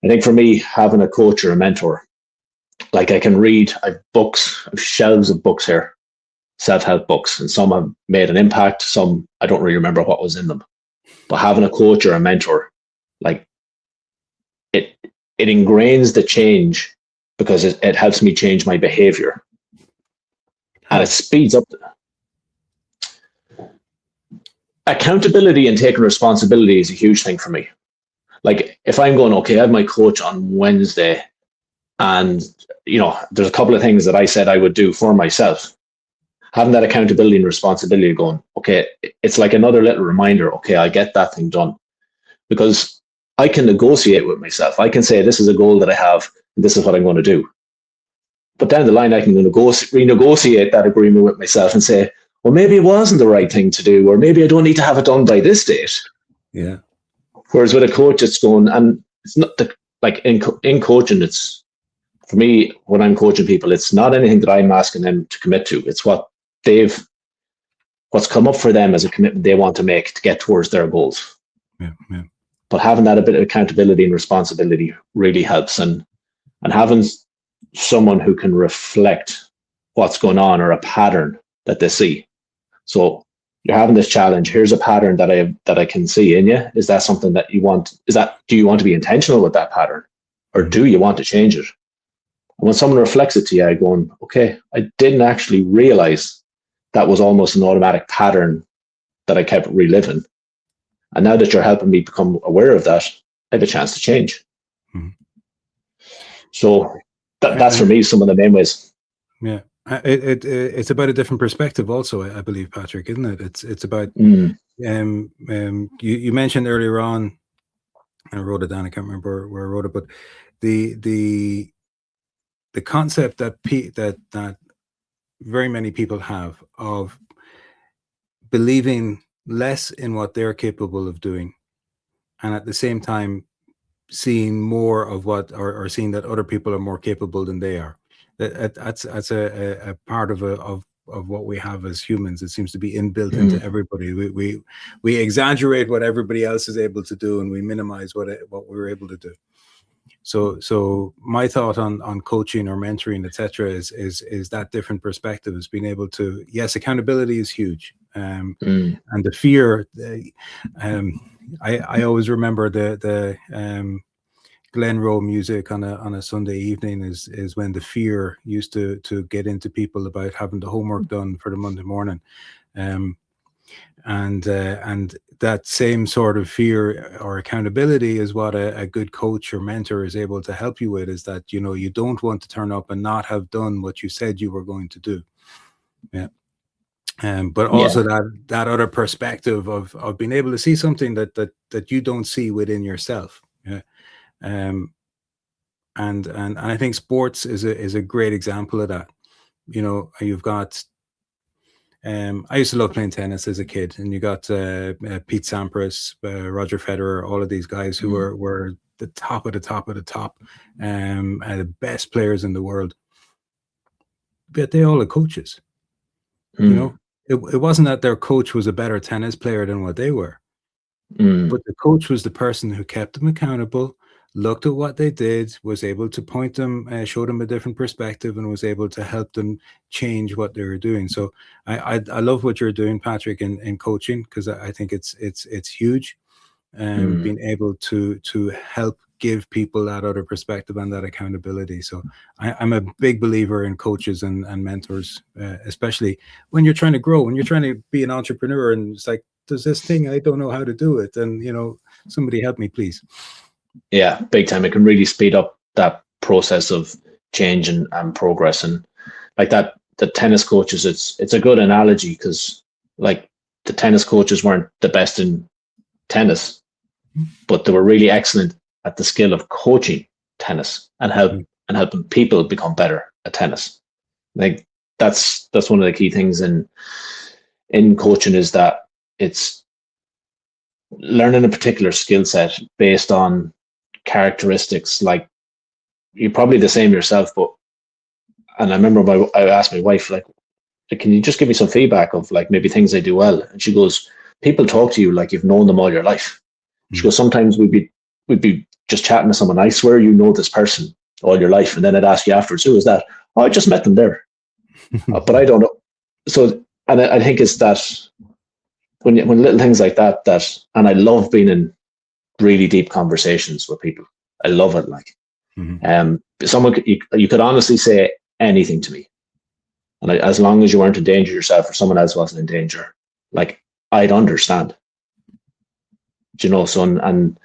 I think for me, having a coach or a mentor, like I can read, I've books, I've shelves of books here, self-help books, and some have made an impact, some I don't really remember what was in them. But having a coach or a mentor, like it ingrains the change because it helps me change my behavior. And it speeds up. Accountability and taking responsibility is a huge thing for me. Like if I'm going, okay, I have my coach on Wednesday, and there's a couple of things that I said I would do for myself. Having that accountability and responsibility going, okay, it's like another little reminder, okay, I get that thing done. Because I can negotiate with myself. I can say, this is a goal that I have, and this is what I'm going to do. But down the line, I can renegotiate that agreement with myself and say, well, maybe it wasn't the right thing to do, or maybe I don't need to have it done by this date. Yeah. Whereas with a coach, it's going, and it's not like in coaching, it's for me, when I'm coaching people, it's not anything that I'm asking them to commit to. It's what's come up for them as a commitment they want to make to get towards their goals. Yeah. But having that a bit of accountability and responsibility really helps, and having someone who can reflect what's going on or a pattern that they see. So you're having this challenge. Here's a pattern that I can see in you. Is that something that you want? Do you want to be intentional with that pattern, or do you want to change it? And when someone reflects it to you, I go, okay, I didn't actually realize that was almost an automatic pattern that I kept reliving. And now that you're helping me become aware of that, I have a chance to change. Mm-hmm. So that's for me some of the main ways. Yeah. It's about a different perspective also, I believe, Patrick, isn't it? It's about you mentioned earlier on, and I wrote it down, I can't remember where I wrote it, but the concept that very many people have of believing less in what they're capable of doing, and at the same time seeing more of what, or seeing that other people are more capable than they are. That's a part of what we have as humans. It seems to be inbuilt into everybody. We exaggerate what everybody else is able to do, and we minimize what we're able to do. So my thought on coaching or mentoring, etc., is that different perspective, is being able to, yes, accountability is huge, and the fear. I always remember the Glen Rowe music on a Sunday evening is when the fear used to get into people about having the homework done for the Monday morning, and that same sort of fear or accountability is what a good coach or mentor is able to help you with, is that you don't want to turn up and not have done what you said you were going to do. Yeah. But also that other perspective of being able to see something that you don't see within yourself. Yeah. And I think sports is a great example of that. You've got I used to love playing tennis as a kid, and you got Pete Sampras, Roger Federer, all of these guys who were the top of the top of the top, and the best players in the world. But they all had coaches. It wasn't that their coach was a better tennis player than what they were, but the coach was the person who kept them accountable, looked at what they did, was able to point them, show them a different perspective, and was able to help them change what they were doing. So I love what you're doing, Patrick, in coaching, because I think it's huge, being able to help give people that other perspective and that accountability. So I'm a big believer in coaches and mentors, especially when you're trying to grow, when you're trying to be an entrepreneur, and it's like, there's this thing, I don't know how to do it, and somebody help me, please. Yeah, big time. It can really speed up that process of change and progress. And like that, the tennis coaches, it's a good analogy, because like the tennis coaches weren't the best in tennis, but they were really excellent at the skill of coaching tennis and helping people become better at tennis. Like that's one of the key things in coaching, is that it's learning a particular skill set based on characteristics. Like, you're probably the same yourself, and I remember I asked my wife, like, can you just give me some feedback of like maybe things I do well? And she goes, people talk to you like you've known them all your life. She goes, sometimes we'd be just chatting to someone, I swear you know this person all your life, and then I'd ask you afterwards, who is that? Oh, I just met them there. But I don't know. So, and I think it's that when little things like that, and I love being in really deep conversations with people. I love it. Like, someone you could honestly say anything to me, and as long as you weren't in danger yourself or someone else wasn't in danger, like, I'd understand. You know, so and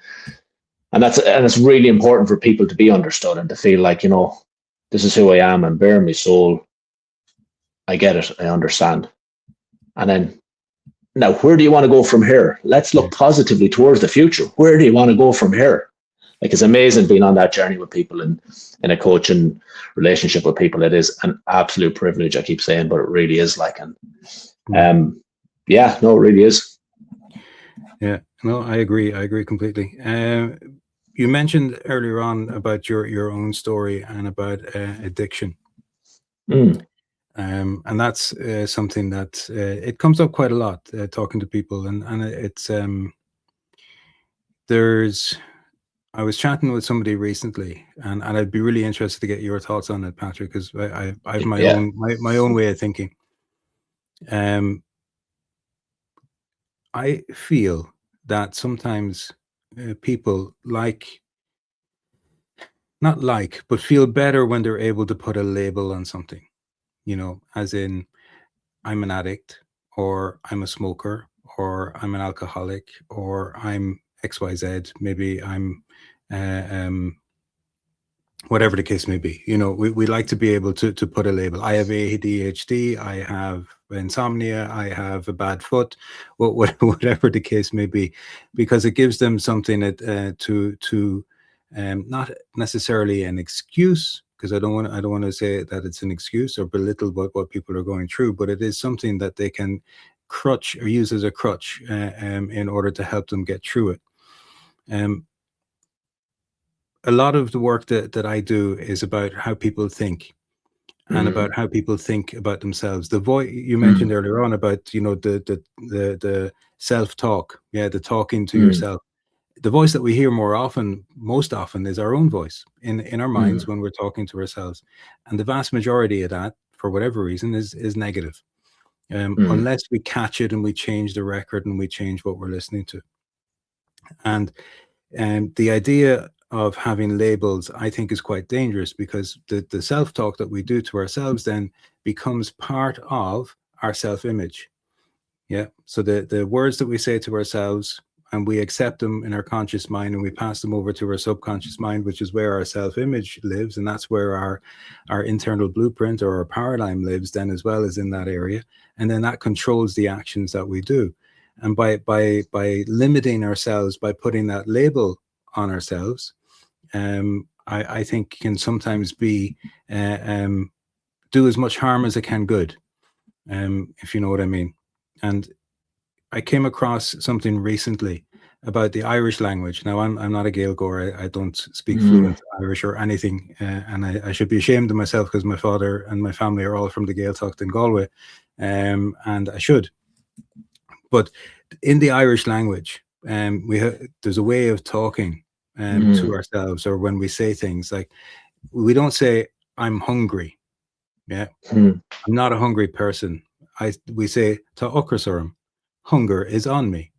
it's really important for people to be understood and to feel like, you know, this is who I am, and bare my soul, I get it, I understand. And then, now, where do you want to go from here? Let's look positively towards the future. Where do you want to go from here? Like, it's amazing being on that journey with people and in a coaching relationship with people. It is an absolute privilege, I keep saying, but it really is. Like, and yeah, no, it really is. Yeah, no, I agree completely. You mentioned earlier on about your own story and about addiction. And that's something that it comes up quite a lot talking to people, and it's I was chatting with somebody recently, and I'd be really interested to get your thoughts on it, Patrick, because I have my own way of thinking. I feel that sometimes people but feel better when they're able to put a label on something, you know, as in, I'm an addict, or I'm a smoker, or I'm an alcoholic, or I'm XYZ. Maybe I'm whatever the case may be. You know, we like to be able to put a label. I have ADHD, I have insomnia, I have a bad foot, whatever the case may be, because it gives them something to not necessarily an excuse, because I don't want to say that it's an excuse or belittle what people are going through, but it is something that they can crutch or use as a crutch in order to help them get through it. A lot of the work that I do is about how people think, and about how people think about themselves. The voice you mentioned earlier on about, you know, the self-talk, the talking to yourself. The voice that we hear most often is our own voice in our minds when we're talking to ourselves. And the vast majority of that, for whatever reason, is negative. Unless we catch it and we change the record and we change what we're listening to. And the idea of having labels, I think, is quite dangerous, because the self-talk that we do to ourselves then becomes part of our self-image. Yeah. So the words that we say to ourselves, and we accept them in our conscious mind, and we pass them over to our subconscious mind, which is where our self-image lives, and that's where our internal blueprint or our paradigm lives then, as well as in that area. And then that controls the actions that we do. And by limiting ourselves, by putting that label on ourselves, I think can sometimes be do as much harm as it can good, if you know what I mean. And I came across something recently about the Irish language. Now, I'm not a Gaeilgeoir. I don't speak fluent Irish or anything, and I should be ashamed of myself, because my father and my family are all from the Gaeltacht in Galway, and I should. But in the Irish language, there's a way of talking to ourselves, or when we say things, like, we don't say, I'm hungry. Yeah. I'm not a hungry person. We say, Ta ocrasorum, hunger is on me.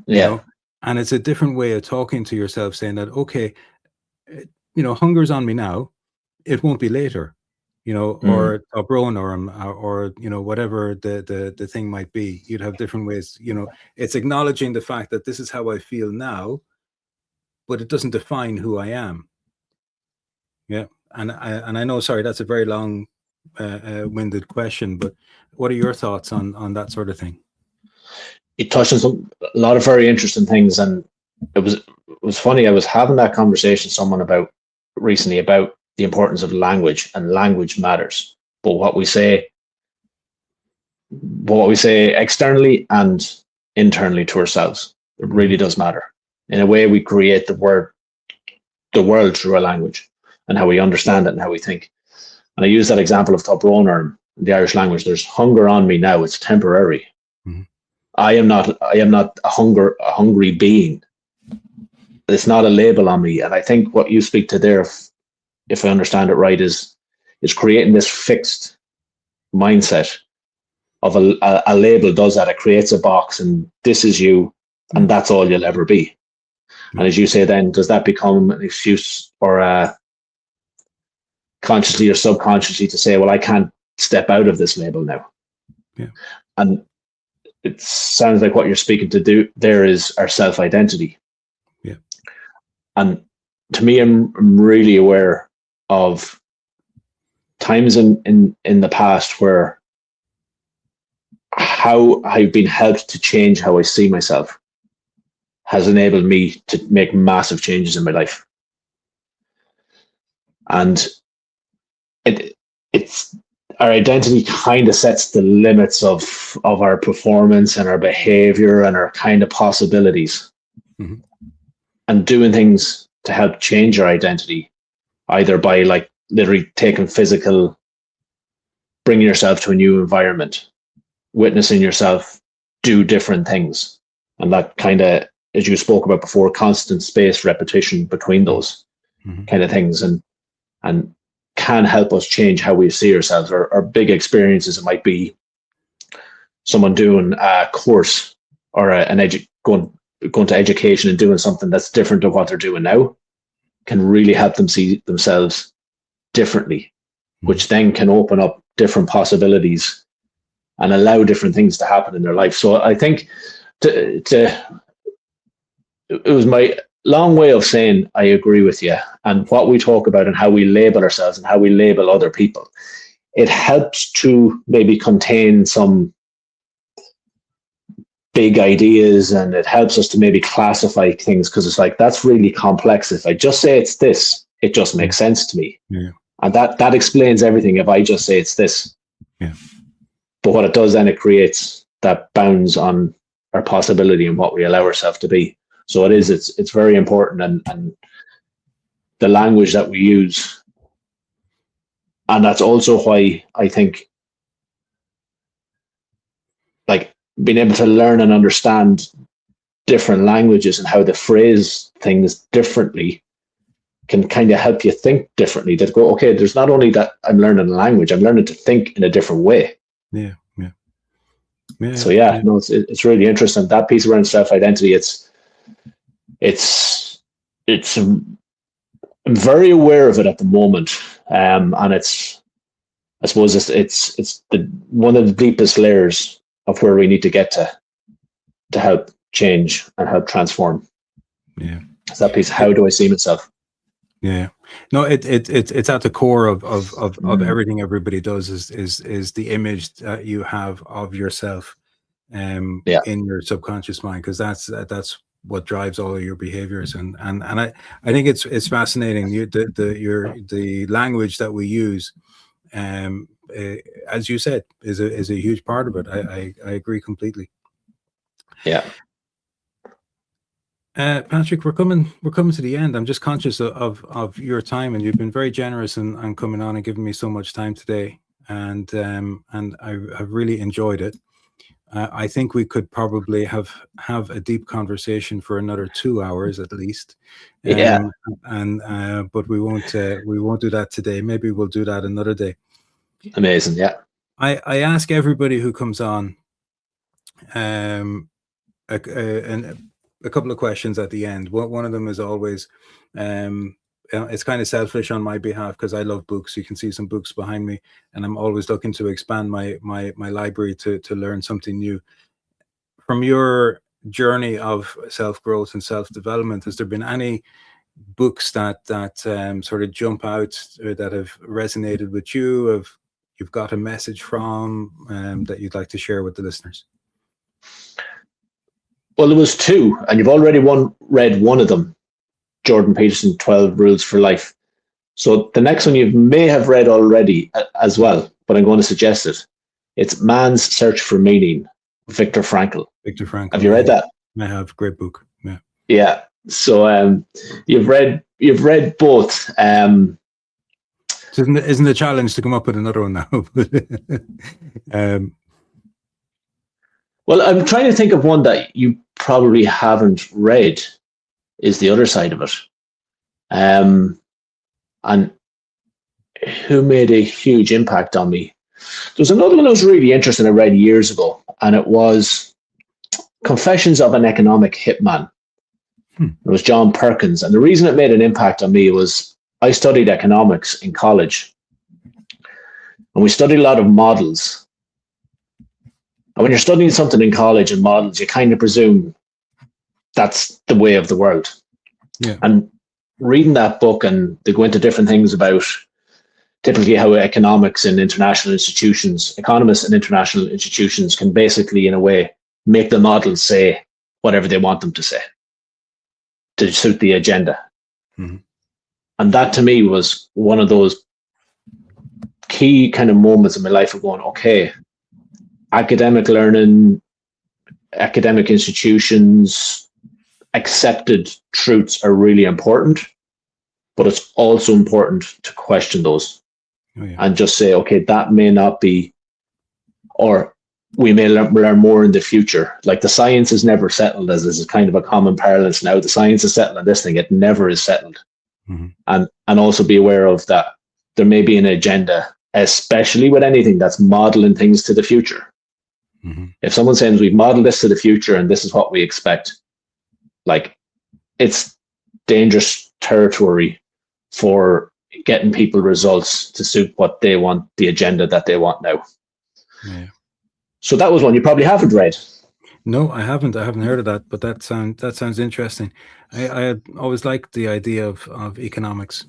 You know? And it's a different way of talking to yourself, saying that, okay, you know, hunger's on me now, it won't be later, you know, or or you know, whatever the thing might be. You'd have different ways, you know. It's acknowledging the fact that this is how I feel now, but it doesn't define who I am. Yeah. And I know, sorry, that's a very long winded question, but what are your thoughts on that sort of thing? It touched on a lot of very interesting things, and it was funny. I was having that conversation with someone recently about the importance of language, and language matters. But what we say what we say externally and internally to ourselves. It really does matter. In a way, we create the world through our language and how we understand it and how we think. And I use that example of Top Roner in the Irish language. There's hunger on me now. It's temporary. Mm-hmm. I am not a hungry being. It's not a label on me. And I think what you speak to there, if I understand it right, is creating this fixed mindset of a label does that. It creates a box and this is you and that's all you'll ever be. And as you say, then does that become an excuse or consciously or subconsciously to say, well, I can't step out of this label now? Yeah. And it sounds like what you're speaking to do there is our self-identity. Yeah. And to me, I'm really aware of times in the past where how I've been helped to change how I see myself has enabled me to make massive changes in my life. And it's our identity kind of sets the limits of our performance and our behavior and our kind of possibilities. Mm-hmm. And doing things to help change our identity, either by like literally bringing yourself to a new environment, witnessing yourself do different things. And that kind of, as you spoke about before, constant spaced repetition between those kind of things and can help us change how we see ourselves. Our big experiences, it might be someone doing a course or going to education and doing something that's different to what they're doing now can really help them see themselves differently, which then can open up different possibilities and allow different things to happen in their life. So I think it was my long way of saying I agree with you. And what we talk about and how we label ourselves and how we label other people, it helps to maybe contain some big ideas, and it helps us to maybe classify things, because it's like, that's really complex. If I just say it's this, it just makes sense to me. Yeah. And that explains everything if I just say it's this. Yeah. But what it does then, it creates that bounds on our possibility and what we allow ourselves to be. So it's very important, and the language that we use. And that's also why I think like being able to learn and understand different languages and how to phrase things differently can kind of help you think differently. That go, okay, there's not only that I'm learning a language, I'm learning to think in a different way. Yeah. So no, it's really interesting. That piece around self-identity, I'm very aware of it at the moment, and I suppose it's one of the deepest layers of where we need to get to help change and help transform. Yeah, it's that piece. How do I see myself? Yeah, no, it's at the core of everything everybody does is the image that you have of yourself, in your subconscious mind, because that's what drives all of your behaviors. And I think it's fascinating. The language that we use, as you said, is a huge part of it. I agree completely. Yeah. Patrick, we're coming to the end. I'm just conscious of your time, and you've been very generous and coming on and giving me so much time today. And I've really enjoyed it. I think we could probably have a deep conversation for another 2 hours at least. But we won't do that today. Maybe we'll do that another day. Amazing. Yeah. I ask everybody who comes on a couple of questions at the end. One of them is always, it's kind of selfish on my behalf because I love books. You can see some books behind me, and I'm always looking to expand my library to learn something new. From your journey of self-growth and self-development, has there been any books that sort of jump out or that have resonated with you, you've got a message from, that you'd like to share with the listeners? Well, there was two, and you've already read one of them, Jordan Peterson, 12 Rules for Life. So the next one you may have read already as well, but I'm going to suggest it, It's Man's Search for Meaning, Viktor Frankl. Viktor Frankl. Have you read that? I have. Great book. Yeah. Yeah. So you've read both. Isn't a challenge to come up with another one now? Well, I'm trying to think of one that you probably haven't read. Is the other side of it, and who made a huge impact on me? There's another one that was really interesting I read years ago, and it was Confessions of an Economic Hitman. It was John Perkins, and the reason it made an impact on me was I studied economics in college, and we studied a lot of models. And when you're studying something in college and models, you kind of presume that's the way of the world. Yeah. And reading that book, and they go into different things about typically how economics and international institutions, economists and international institutions can basically, in a way, make the models say whatever they want them to say to suit the agenda. Mm-hmm. And that to me was one of those key kind of moments in my life of going, okay, academic learning, academic institutions, accepted truths are really important, but it's also important to question those and just say, okay, that may not be, or we may learn more in the future. Like the science is never settled, as is kind of a common parlance now. The science is settled on this thing. It never is settled. Mm-hmm. And also be aware of that there may be an agenda, especially with anything that's modeling things to the future. Mm-hmm. If someone's saying we've modeled this to the future and this is what we expect, like it's dangerous territory for getting people results to suit what they want, the agenda that they want now. Yeah. So that was one you probably haven't read. No, I haven't. I haven't heard of that, but that sounds interesting. I always liked the idea of economics.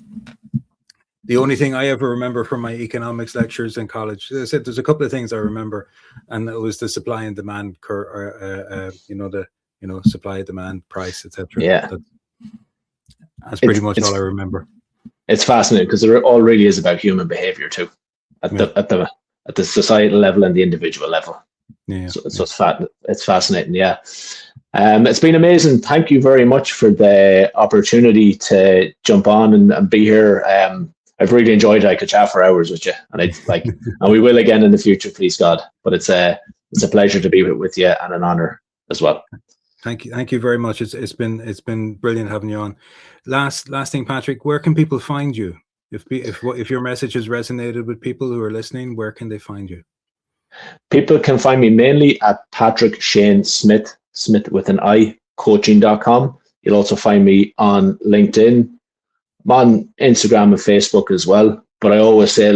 The only thing I ever remember from my economics lectures in college, as I said, there's a couple of things I remember, and it was the supply and demand curve, supply, demand, price, etc. Yeah, that's pretty much all I remember. It's fascinating because it all really is about human behavior too, at the societal level and the individual level. Yeah. So it's fascinating. Yeah. It's been amazing. Thank you very much for the opportunity to jump on and be here. I've really enjoyed it. I could chat for hours with you, and and we will again in the future, please God. But it's a pleasure to be with you and an honor as well. Thank you very much. It's been brilliant having you on. Last thing, Patrick, where can people find you? If your message has resonated with people who are listening, where can they find you? People can find me mainly at Patrick Shane Smith with an I, coaching.com. You'll also find me on LinkedIn. I'm on Instagram and Facebook as well. But I always say,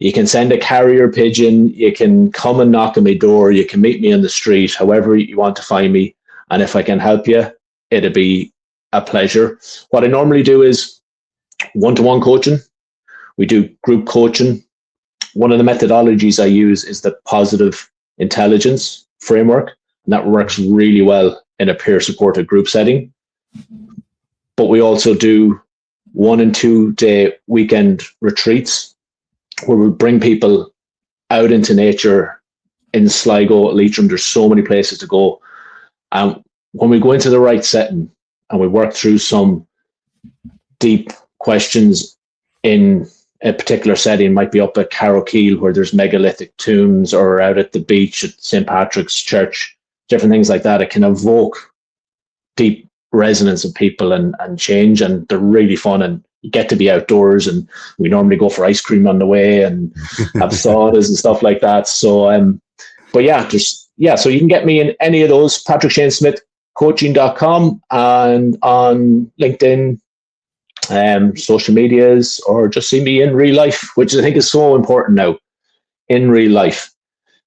you can send a carrier pigeon, you can come and knock on my door, you can meet me on the street, however you want to find me. And if I can help you, it'd be a pleasure. What I normally do is one-to-one coaching. We do group coaching. One of the methodologies I use is the positive intelligence framework, and that works really well in a peer-supported group setting. But we also do 1 and 2 day weekend retreats where we bring people out into nature in Sligo, Leitrim. There's so many places to go. And when we go into the right setting and we work through some deep questions in a particular setting, might be up at Carrowkeel where there's megalithic tombs, or out at the beach at St. Patrick's Church, different things like that. It can evoke deep resonance of people and change, and they're really fun, and you get to be outdoors, and we normally go for ice cream on the way and have sodas and stuff like that. So so you can get me in any of those, Patrick Shane Smith coaching.com, and on LinkedIn, social medias, or just see me in real life, which I think is so important now, in real life,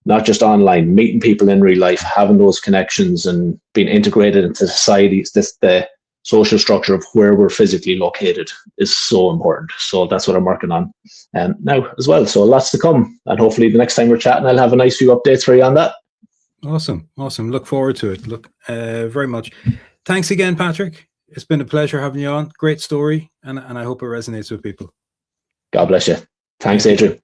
not just online, meeting people in real life, having those connections and being integrated into society. The social structure of where we're physically located is so important. So that's what I'm working on now as well. So lots to come. And hopefully the next time we're chatting, I'll have a nice few updates for you on that. Awesome. Look forward to it. Very much. Thanks again, Patrick. It's been a pleasure having you on. Great story. And I hope it resonates with people. God bless you. Thanks, Adrian.